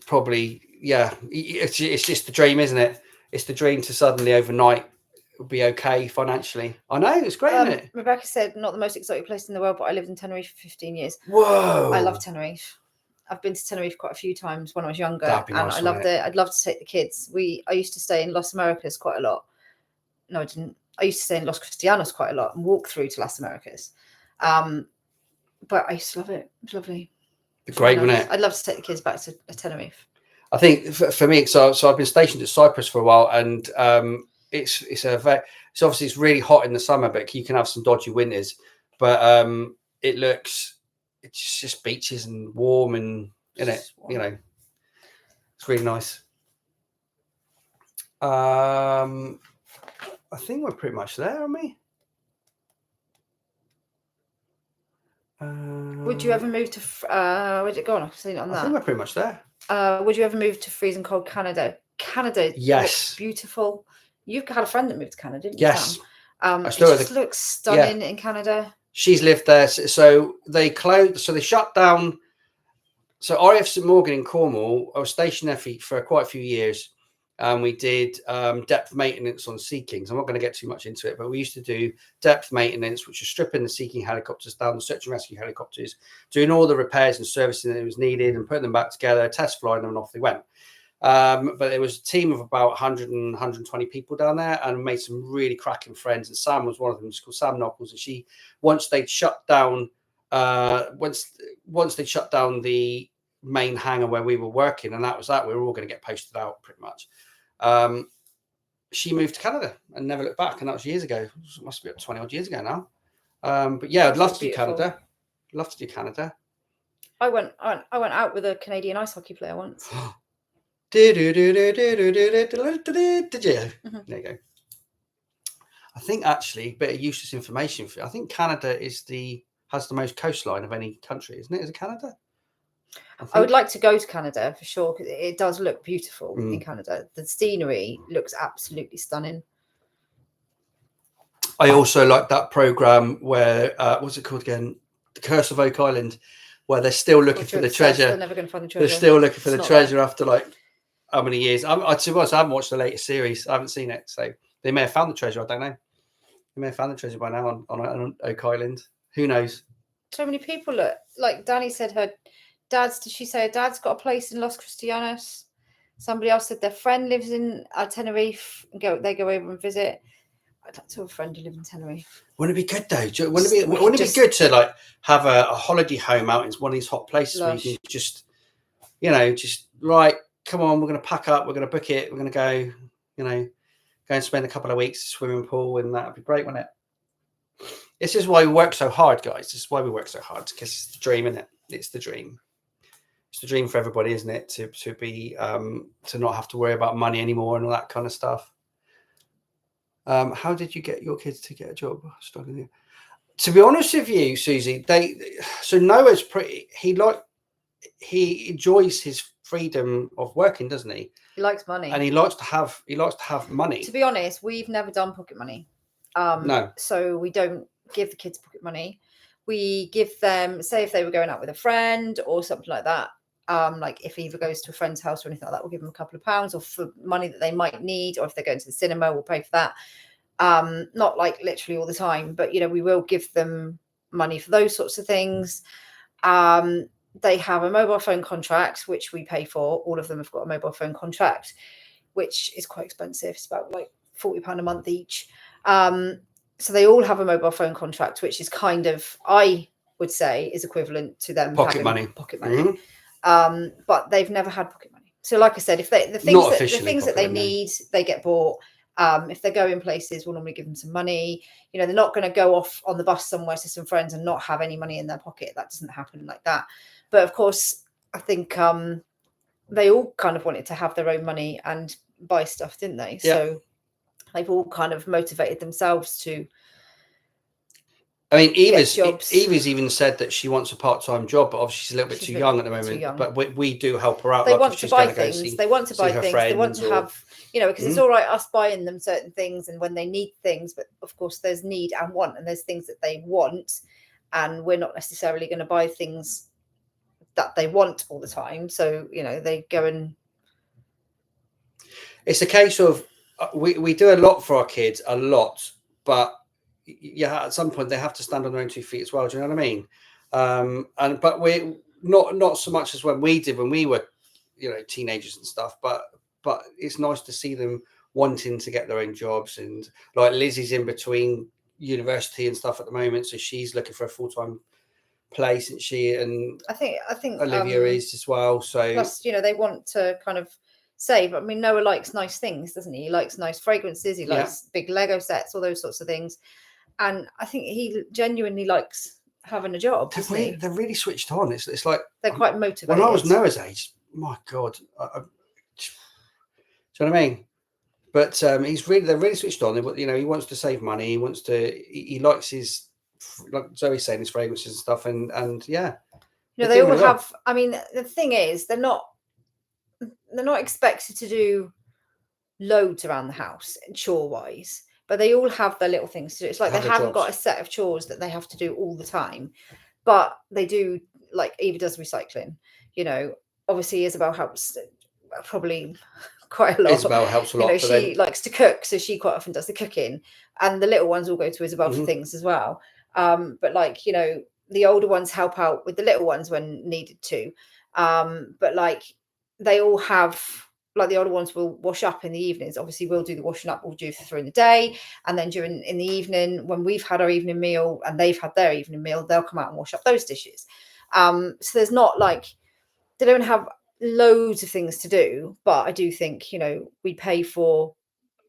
Probably, yeah. It's just the dream, isn't it? It's the dream to suddenly overnight be okay financially. I know, it's great, isn't it? Rebecca said, not the most exotic place in the world, but I lived in Tenerife for 15 years. Whoa! I love Tenerife. I've been to Tenerife quite a few times when I was younger, That'd be and nice, I loved wouldn't it. I'd love to take the kids. I used to stay in Las Americas quite a lot. No, I didn't. I used to stay in Los Cristianos quite a lot and walk through to Las Americas. But I used to love it. It was lovely. Great, wasn't it? I'd love to take the kids back to Tenerife. I think for me, so I've been stationed at Cyprus for a while, and it's obviously it's really hot in the summer, but you can have some dodgy winters. But it's just beaches and warm, and you know, it's really nice. I think we're pretty much there, aren't we? Would you ever move to where'd it go on? I've seen it on I that. think we're pretty much there. Would you ever move to freezing cold Canada? Canada, Yes, beautiful. You've had a friend that moved to Canada, didn't you? Yes. It just looks stunning in Canada. She's lived there. So they closed. So they shut down. So RAF St Morgan in Cornwall, I was stationed there for quite a few years. And we did depth maintenance on Sea Kings. I'm not going to get too much into it, but we used to do depth maintenance, which was stripping the Sea King helicopters down, the search and rescue helicopters, doing all the repairs and servicing that was needed and putting them back together, test flying them, and off they went. But there was a team of about 100 and 120 people down there, and made some really cracking friends. And Sam was one of them. She's called Sam Knuckles. And once they'd shut down the main hangar where we were working, and that was that, we were all going to get posted out pretty much. She moved to Canada and never looked back, and that was years ago. It must be up 20 odd years ago now. But yeah, I'd love to do Canada. Love to do Canada. I went out with a Canadian ice hockey player once. Did you? Mm-hmm. There you go. I think actually, a bit of useless information for you. I think Canada has the most coastline of any country, isn't it? Is it Canada? I would like to go to Canada for sure, because it does look beautiful in Canada. The scenery looks absolutely stunning. I also like that program where what's it called again? The Curse of Oak Island, where they're still looking for the treasure. They're never going to find the treasure. They're still looking for the treasure after like how many years? I haven't watched the latest series. I haven't seen it, so they may have found the treasure. I don't know. They may have found the treasure by now on Oak Island. Who knows? So many people look. Like Danny said, her dad's. Did she say her dad's got a place in Los Cristianos? Somebody else said their friend lives in Tenerife. And they go over and visit. I'd like to have a friend who lives in Tenerife. Wouldn't it be good though? Wouldn't it be good to like have a holiday home out in one of these hot places where you can just right. Come on, we're going to pack up. We're going to book it. We're going to go. Go and spend a couple of weeks at the swimming pool, and that'd be great, wouldn't it? This is why we work so hard, guys. This is why we work so hard, because it's the dream, isn't it? It's the dream. It's the dream for everybody, isn't it? To be to not have to worry about money anymore and all that kind of stuff. How did you get your kids to get a job? Struggling. To be honest with you, Susie, Noah's pretty. He enjoys his freedom of working, doesn't he? He likes money, and he likes to have money. To be honest, we've never done pocket money. No. So we don't give the kids pocket money. We give them, say, if they were going out with a friend or something like that. Like if he either goes to a friend's house or anything like that, we'll give them a couple of pounds, or for money that they might need, or if they're going to the cinema, we'll pay for that. Not like literally all the time, but we will give them money for those sorts of things. They have a mobile phone contract, which we pay for. All of them have got a mobile phone contract, which is quite expensive. It's about like £40 a month each. So they all have a mobile phone contract, which is kind of, I would say, is equivalent to them pocket money. Mm-hmm. But they've never had pocket money. So like I said, if the things that they need, they get bought. If they're going places, we'll normally give them some money. You know, they're not going to go off on the bus somewhere to some friends and not have any money in their pocket. That doesn't happen like that. But of course, I think they all kind of wanted to have their own money and buy stuff, didn't they? Yeah. So they've all kind of motivated themselves to. I mean, Eva's jobs. even said that she wants a part-time job, but obviously she's a little bit too young at the too moment. young. But we do help her out. They like want if to she's buy gonna go things. They want to see buy her things. They want friends to or- have, you know, because it's all right us buying them certain things, and when they need things, but of course there's need and want, and there's things that they want, and we're not necessarily going to buy things that they want all the time. So you know, they go and. It's a case of we do a lot for our kids, a lot, but yeah, at some point they have to stand on their own 2 feet as well. Do you know what I mean? But we're not so much as when we were, you know, teenagers and stuff. But it's nice to see them wanting to get their own jobs, and like Lizzie's in between university and stuff at the moment, so she's looking for a full-time place, and I think Olivia is as well. So plus, you know, they want to kind of save. I mean, Noah likes nice things, doesn't he? He likes nice fragrances. He likes big Lego sets, all those sorts of things. And I think he genuinely likes having a job. They're really switched on. It's like they're quite motivated. When I was Noah's age, my God, do you know what I mean? But they're really switched on. You know, he wants to save money. He likes his, like Zoe's saying, his fragrances and stuff. And yeah, you know, they all have. I mean, the thing is, they're not expected to do loads around the house chore wise, but they all have their little things to do. It's like they haven't got a set of chores that they have to do all the time, but they do. Like Eva does recycling, you know. Obviously Isabel helps probably quite a lot. Isabel helps a lot. You know, she likes to cook, so she quite often does the cooking, and the little ones all go to Isabel for things as well. But like, you know, the older ones help out with the little ones when needed to. But like they all have, like the older ones will wash up in the evenings. Obviously we'll do the washing up, we'll do through the day, and then in the evening when we've had our evening meal and they've had their evening meal, they'll come out and wash up those dishes. So there's not like, they don't have loads of things to do, but I do think, you know, we pay for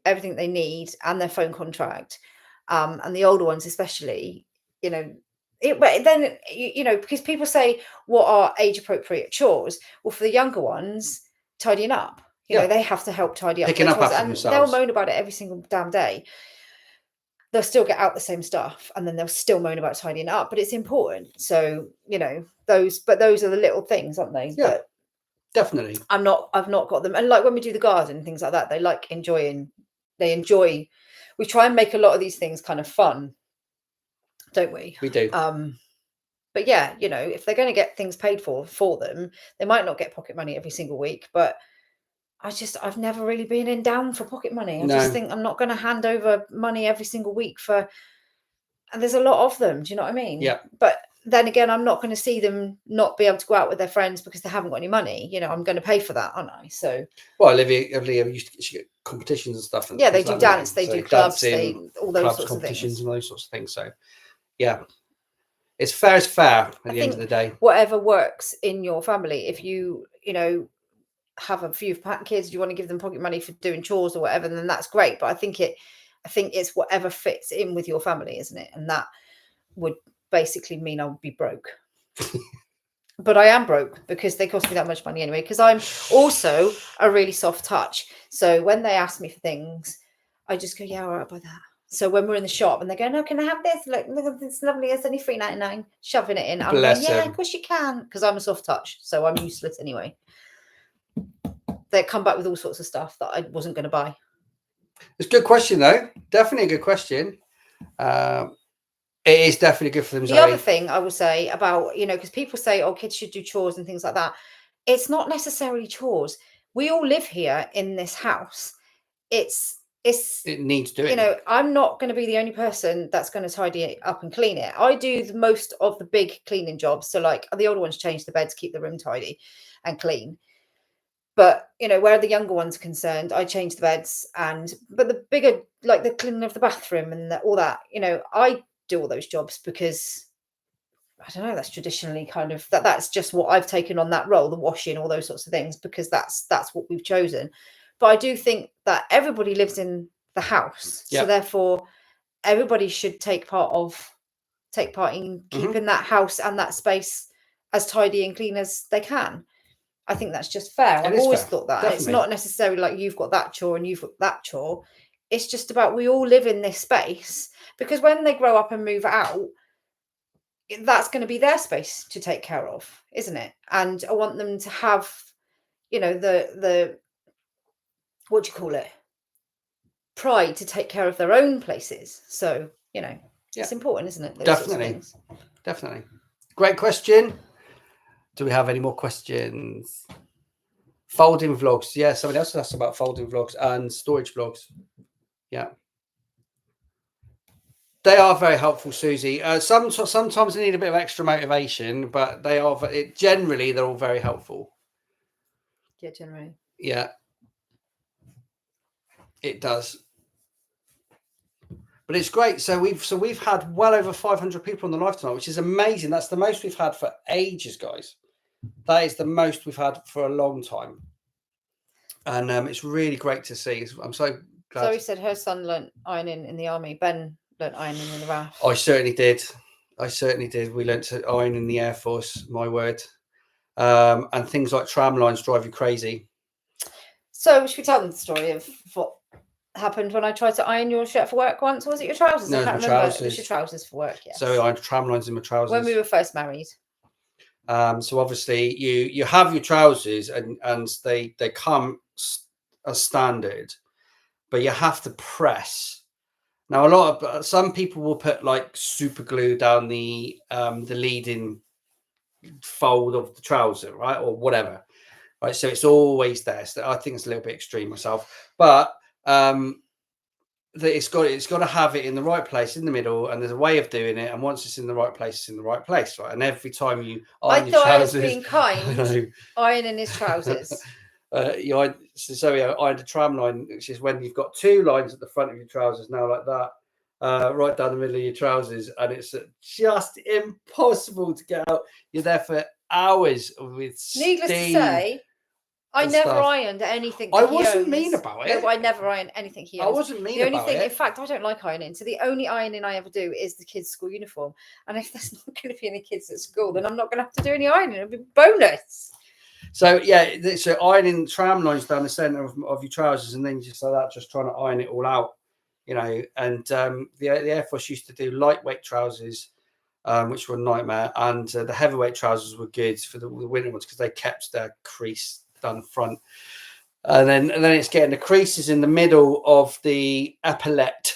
everything they need and their phone contract, and the older ones especially, you know. But then you know, because people say what are age appropriate chores, well, for the younger ones, tidying up, you know, they have to help tidy up, picking up after and themselves. they'll moan about it every single damn day. They'll still get out the same stuff, and then they'll still moan about tidying up, but it's important. So you know, those are the little things, aren't they? Yeah, but definitely. I've not got them. And like when we do the garden and things like that, they enjoy. We try and make a lot of these things kind of fun, don't we? We do. But yeah, you know, if they're going to get things paid for them, they might not get pocket money every single week, but I've never really been down for pocket money. I just think I'm not going to hand over money every single week and there's a lot of them. Do you know what I mean? Yeah. But then again, I'm not going to see them not be able to go out with their friends because they haven't got any money. You know, I'm going to pay for that, aren't I? So. Well, Olivia used to get competitions and stuff. And yeah, they do dance, they do clubs, all those sorts of competitions things. and those sorts of things. So, yeah. It's fair at the end of the day. Whatever works in your family. If you know, have a few kids, you want to give them pocket money for doing chores or whatever, then that's great. But I think it's whatever fits in with your family, isn't it? And that would basically mean I would be broke. But I am broke because they cost me that much money anyway, because I'm also a really soft touch. So when they ask me for things, I just go, yeah, all right, I'll buy that. So when we're in the shop and they go, no, can I have this? Look at this lovely, it's only $3.99, shoving it in. I'm going, yeah, of course you can, because I'm a soft touch. So I'm useless anyway. They come back with all sorts of stuff that I wasn't going to buy. It's a good question, though. Definitely a good question. It is definitely good for them. The other thing I will say about, you know, because people say, oh, kids should do chores and things like that. It's not necessarily chores. We all live here in this house. It needs doing. You know, I'm not going to be the only person that's going to tidy it up and clean it. I do the most of the big cleaning jobs. So like the older ones change the beds, keep the room tidy and clean. But, you know, where the younger ones are concerned, I change the beds but the bigger, like the cleaning of the bathroom and all that, you know, I do all those jobs because I don't know, that's traditionally kind of that's just what I've taken on, that role, the washing, all those sorts of things, because that's what we've chosen. But I do think that everybody lives in the house. Yeah. So therefore, everybody should take part in keeping that house and that space as tidy and clean as they can. I think that's just fair. I've is always fair, thought that. definitely. It's not necessarily like you've got that chore and you've got that chore. It's just about we all live in this space, because when they grow up and move out, that's going to be their space to take care of, isn't it? And I want them to have, you know, the what do you call it? Pride to take care of their own places. So, you know, it's important, isn't it? Those sorts of Definitely. things. Definitely. Great question. Do we have any more questions? Folding vlogs. Yeah, somebody else asked about folding vlogs and storage vlogs. Yeah. They are very helpful, Susie. Sometimes they need a bit of extra motivation, but they are generally they're all very helpful. Yeah, generally. Yeah, it does. But it's great. So we've had well over 500 people on the live tonight, which is amazing. That's the most we've had for ages, guys. That is the most we've had for a long time, and it's really great to see. I'm so glad. Zoe said her son learnt ironing in the army. Ben learnt ironing in the RAF. I certainly did. We learnt to iron in the Air Force. My word. And things like tram lines drive you crazy. So should we tell them the story of what happened when I tried to iron your shirt for work once? Or was it your trousers? No, I can't my remember. trousers. It was your trousers for work, yes. So I had tram lines in my trousers. When we were first married. So obviously you have your trousers and they come as standard, but you have to press. Now some people will put like super glue down the leading fold of the trouser, right, or whatever, right? So it's always there. So I think it's a little bit extreme myself, but it's got to have it in the right place in the middle, and there's a way of doing it. And once it's in the right place, it's in the right place, right? And every time you iron your trousers, I was being kind, ironing his trousers. I ironed a tram line, which is when you've got two lines at the front of your trousers now, like that, right down the middle of your trousers, and it's just impossible to get out. You're there for hours with Needless to steam. say, I never stuff. ironed anything. I wasn't mean about it. No, I never ironed anything he owns. I wasn't mean the only about thing, it. in fact, I don't like ironing. So the only ironing I ever do is the kids' school uniform. And if there's not going to be any kids at school, then I'm not going to have to do any ironing. It'll be bonus. So yeah, so ironing tram lines down the centre of your trousers, and then just like that, just trying to iron it all out, you know. And the Air Force used to do lightweight trousers, which were a nightmare, and the heavyweight trousers were good for the winter ones because they kept their crease down the front. And then it's getting the creases in the middle of the epaulette,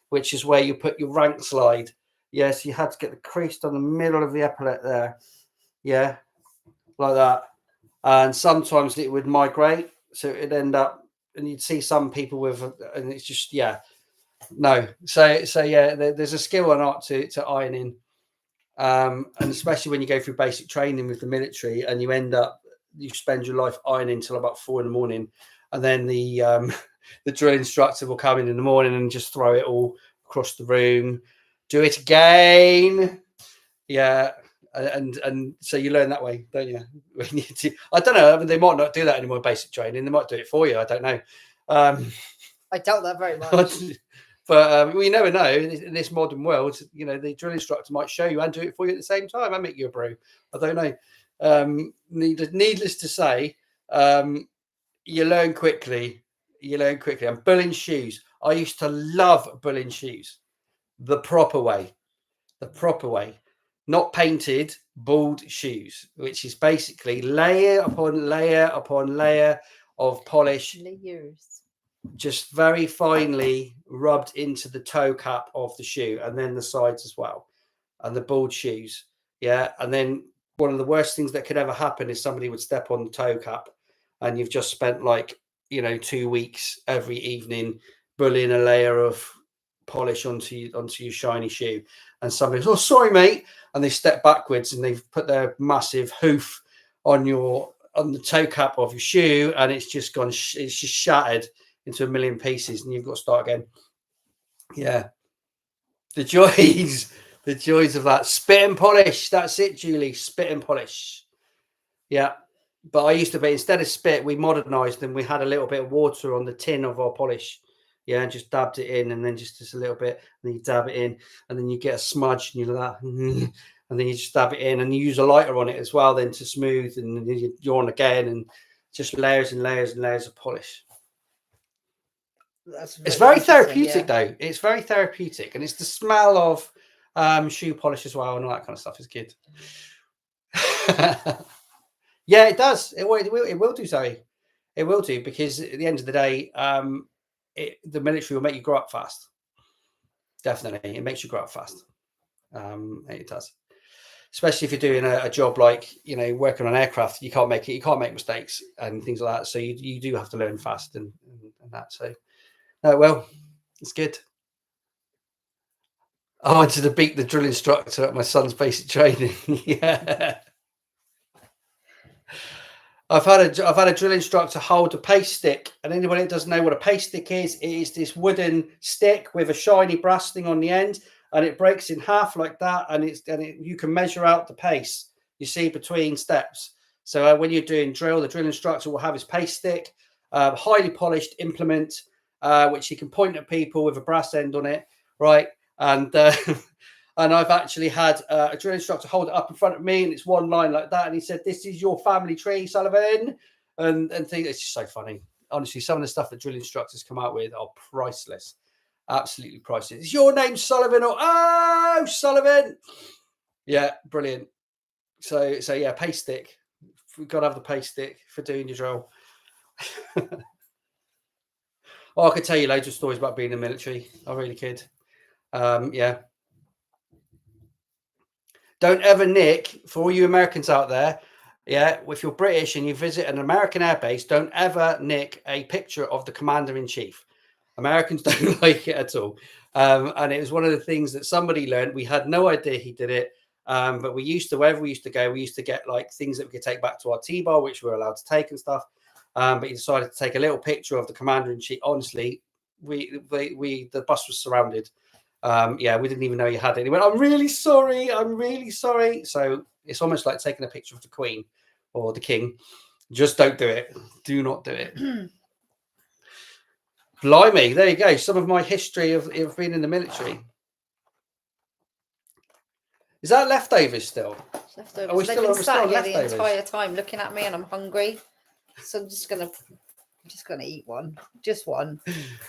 which is where you put your rank slide. Yes, you had to get the crease down the middle of the epaulette there. Yeah, like that. And sometimes it would migrate, so it'd end up, and you'd see some people with, and it's just no. So yeah, there's a skill and art to ironing, and especially when you go through basic training with the military, and you spend your life ironing till about 4 a.m, and then the drill instructor will come in the morning and just throw it all across the room. Do it again. Yeah. And so you learn that way, don't you? I don't know. I mean, they might not do that anymore in basic training. They might do it for you. I don't know. I doubt that very much. But we never know. In this modern world, you know, the drill instructor might show you and do it for you at the same time. I make you a brew. I don't know. Needless to say, you learn quickly. And bulling shoes. I used to love bulling shoes. The proper way. Not painted, bald shoes, which is basically layer upon layer upon layer of polish. Layers. Just very finely rubbed into the toe cap of the shoe, and then the sides as well, and the bald shoes. Yeah. And then one of the worst things that could ever happen is somebody would step on the toe cap, and you've just spent 2 weeks every evening bullying a layer of polish onto your shiny shoe, and somebody goes, "Oh, sorry, mate," and they step backwards and they've put their massive hoof on the toe cap of your shoe, and it's just gone. It's just shattered into a million pieces, and you've got to start again. Yeah, the joys of that. Spit and polish. That's it, Julie. Spit and polish. Yeah. But I used to be, instead of spit, we modernized and we had a little bit of water on the tin of our polish. Yeah, just dabbed it in, and then just a little bit, and then you dab it in, and then you get a smudge, and you're like, and then you just dab it in, and you use a lighter on it as well, then to smooth, and then you're on again, and just layers and layers and layers of polish. It's very therapeutic, though. It's very therapeutic, and it's the smell of shoe polish as well, and all that kind of stuff is good. Yeah, it does. It will do, Zoe. It will do, because at the end of the day, the military will make you grow up fast. Definitely, it makes you grow up fast. It does, especially if you're doing a job like, you know, working on aircraft. You can't make mistakes and things like that. So you do have to learn fast and that. So, well, it's good. I wanted to beat the drill instructor at my son's basic training. Yeah. I've had a drill instructor hold a paste stick, and anybody that doesn't know what a paste stick is, it is this wooden stick with a shiny brass thing on the end, and it breaks in half like that, and you can measure out the pace you see between steps. So when you're doing drill, the drill instructor will have his paste stick, highly polished implement, which he can point at people with a brass end on it, right? And and I've actually had a drill instructor hold it up in front of me, and it's one line like that. And he said, "This is your family tree, Sullivan." And things. It's just so funny. Honestly, some of the stuff that drill instructors come out with are priceless. Absolutely priceless. Is your name Sullivan? Or, oh, Sullivan. Yeah, brilliant. So yeah, paste stick. We've got to have the paste stick for doing your drill. Oh, I could tell you loads of stories about being in the military. I really could. Yeah. Don't ever nick, for all you Americans out there, yeah, if you're British and you visit an American airbase, don't ever nick a picture of the commander-in-chief. Americans don't like it at all. And it was one of the things that somebody learned. We had no idea he did it. But wherever we used to go, we used to get like things that we could take back to our T-bar, which we were allowed to take and stuff. But he decided to take a little picture of the commander-in-chief. Honestly, the bus was surrounded. Yeah, we didn't even know he had it. He went, I'm really sorry. So it's almost like taking a picture of the Queen or the King. Just don't do it. Do not do it. Blimey, there you go. Some of my history of being in the military. Is that leftovers still? Leftovers. Are we They've still been sat on here the leftovers? entire time looking at me, and I'm hungry. So I'm just gonna eat one. Just one.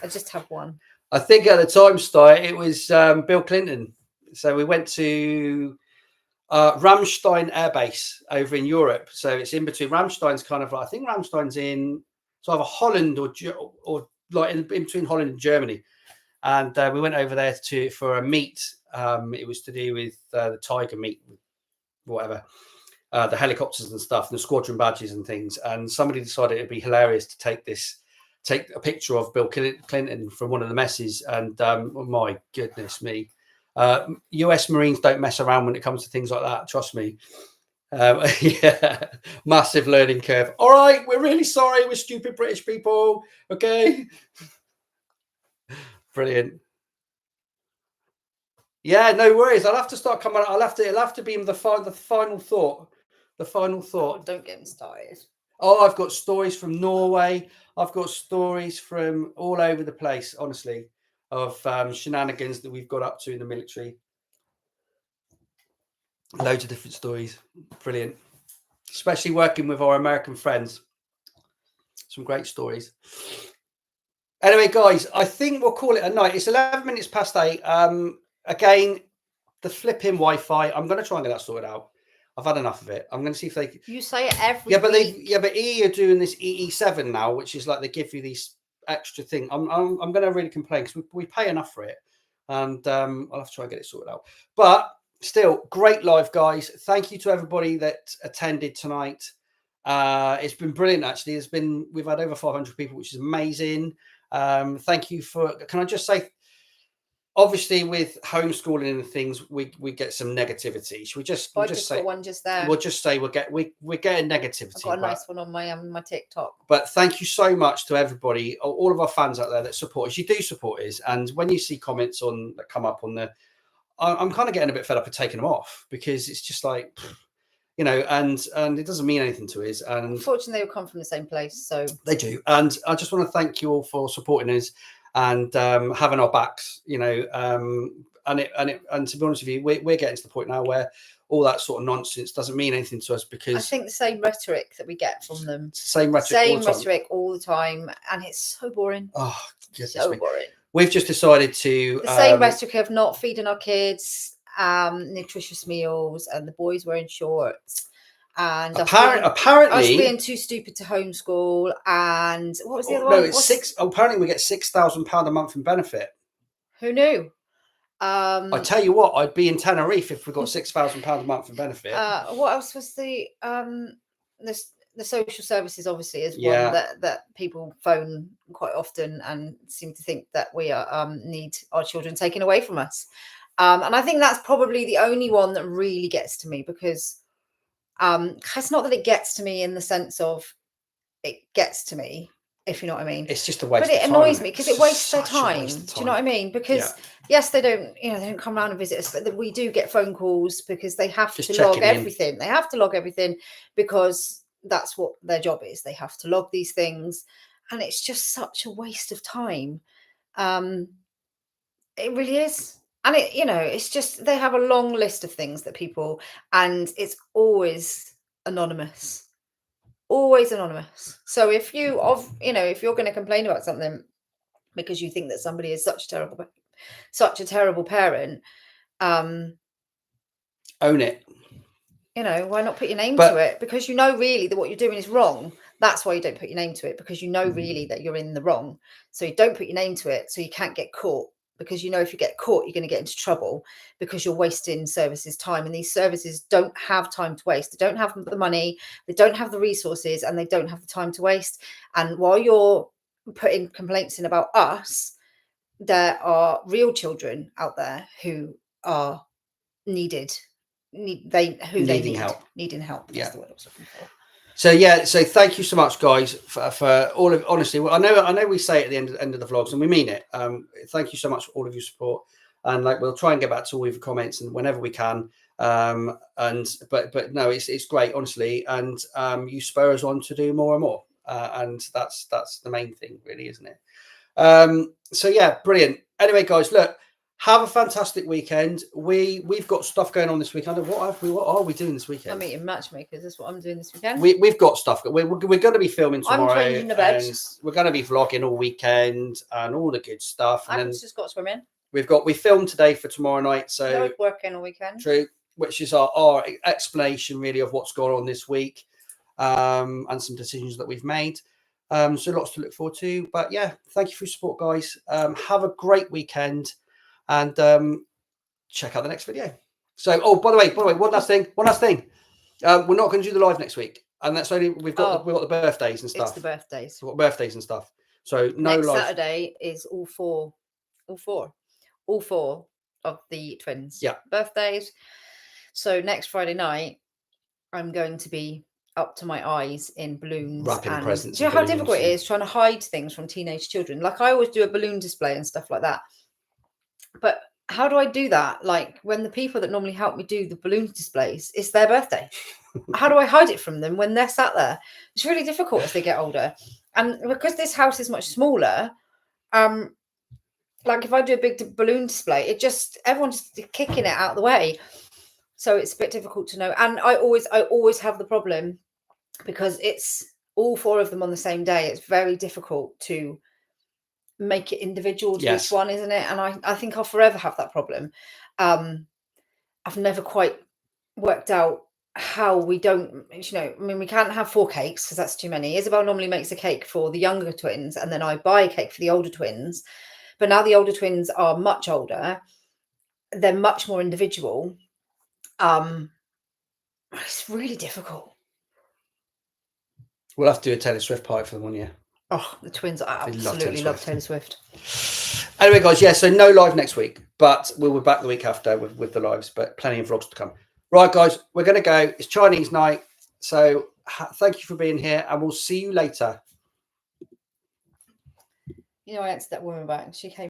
I just have one. I think at the time, Sty, it was Bill Clinton. So we went to Ramstein Air Base over in Europe. So it's in between. Ramstein's kind of, I think Ramstein's in either Holland or like in between Holland and Germany. And we went over there for a meet. It was to do with the Tiger meet, whatever, the helicopters and stuff, and the squadron badges and things. And somebody decided it'd be hilarious to take a picture of Bill Clinton from one of the messes. And oh my goodness me, US Marines don't mess around when it comes to things like that. Trust me. Yeah, massive learning curve. All right, we're really sorry. We're stupid British people. Okay. Brilliant. Yeah, no worries. I'll have to start coming. It'll have to be the final thought. The final thought. Oh, don't get me started. Oh, I've got stories from Norway. I've got stories from all over the place, honestly, of shenanigans that we've got up to in the military. Loads of different stories. Brilliant. Especially working with our American friends. Some great stories. Anyway, guys, I think we'll call it a night. It's 11 minutes past 8. Again, the flipping Wi-Fi. I'm going to try and get that sorted out. I've had enough of it. I'm going to see if they. You say it every. Yeah, but EE are doing this EE7 now, which is like they give you these extra thing. I'm going to really complain because we pay enough for it, and I'll have to try and get it sorted out. But still, great live, guys. Thank you to everybody that attended tonight. It's been brilliant. Actually, we've had over 500 people, which is amazing. Thank you for. Can I just say? Obviously, with homeschooling and things, we get some negativity. Should we just? I just got one just there. We'll just say we're getting negativity. I've got a nice one on my TikTok. But thank you so much to everybody, all of our fans out there that support us. You do support us, and when you see comments that come up on I'm kind of getting a bit fed up of taking them off because it's just like, you know, and it doesn't mean anything to us. And unfortunately, they all come from the same place, so they do. And I just want to thank you all for supporting us. and having our backs, you know. And to be honest with you, we're getting to the point now where all that sort of nonsense doesn't mean anything to us, because I think the same rhetoric that we get from them, it's the same rhetoric all the time, and it's so boring. Oh, goodness So me. boring. We've just decided to The same rhetoric of not feeding our kids nutritious meals, and the boys wearing shorts, and apparently us being too stupid to homeschool. And what was the other no, one? it's six. Apparently, we get £6,000 a month in benefit. Who knew? I tell you what, I'd be in Tenerife if we got £6,000 a month in benefit. What else was the social services? Obviously, is Yeah. one that people phone quite often and seem to think that we are need our children taken away from us. And I think that's probably the only one that really gets to me, because it's not that it gets to me in the sense of it gets to me, if you know what I mean. It's just a waste. But it of annoys time, me because it wastes their Such a time. waste of Do you know what I mean? Because Yeah. yes, they don't come around and visit us, but we do get phone calls because they have Just to log checking in. everything. They have to log everything because that's what their job is. They have to log these things, and it's just such a waste of time. It really is. And it's just they have a long list of things that people, and it's always anonymous. Always anonymous. So if you're going to complain about something because you think that somebody is such a terrible parent, Own it. why not put your name to it? Because really that what you're doing is wrong. That's why you don't put your name to it, because really that you're in the wrong. So you don't put your name to it, so you can't get caught, because if you get caught, you're going to get into trouble because you're wasting services time, and these services don't have time to waste. They don't have the money, they don't have the resources, and they don't have the time to waste. And while you're putting complaints in about us, there are real children out there who are needing help. Yeah. That's the word I was looking for. So thank you so much, guys, for all of, honestly, I know we say it at the end of the vlogs, and we mean it. Thank you so much for all of your support, and we'll try and get back to all of your comments and whenever we can. But no, it's great, honestly, and you spur us on to do more and more, and that's the main thing, really, isn't it? So yeah, brilliant. Anyway, guys, look. Have a fantastic weekend. We've got stuff going on this weekend. What are we doing this weekend? I'm eating matchmakers. That's what I'm doing this weekend. We've got stuff. We're going to be filming tomorrow. I'm changing the bed. And we're going to be vlogging all weekend and all the good stuff. And I've just got swimming. We filmed today for tomorrow night. So no working all weekend. True, which is our explanation really of what's going on this week, and some decisions that we've made. So lots to look forward to. But yeah, thank you for your support, guys. Have a great weekend. And check out the next video. So, by the way, one last thing. We're not going to do the live next week, and that's only we've got the birthdays and stuff. It's the birthdays. We've got birthdays and stuff. So no next live. Saturday is all four of the twins' birthdays. So next Friday night, I'm going to be up to my eyes in balloons, wrapping presents. Do you know how difficult it is trying to hide things from teenage children? Like I always do a balloon display and stuff like that. But how do I do that? Like when the people that normally help me do the balloon displays, it's their birthday. How do I hide it from them when they're sat there? It's really difficult as they get older. And because this house is much smaller, like if I do a big balloon display, everyone's kicking it out of the way. So it's a bit difficult to know. And I always have the problem because it's all four of them on the same day. It's very difficult to make it individual to each one, isn't it? And I think I'll forever have that problem. I've never quite worked out how we don't, I mean, we can't have 4 cakes because that's too many. Isabel normally makes a cake for the younger twins, and then I buy a cake for the older twins. But now the older twins are much older. They're much more individual. It's really difficult. We'll have to do a Taylor Swift party for them one year. Oh, the twins absolutely love Taylor Swift. Anyway, guys, so no live next week, but we'll be back the week after with the lives, but plenty of vlogs to come. Right, guys, we're going to go. It's Chinese night, so thank you for being here, and we'll see you later. I answered that woman back. She came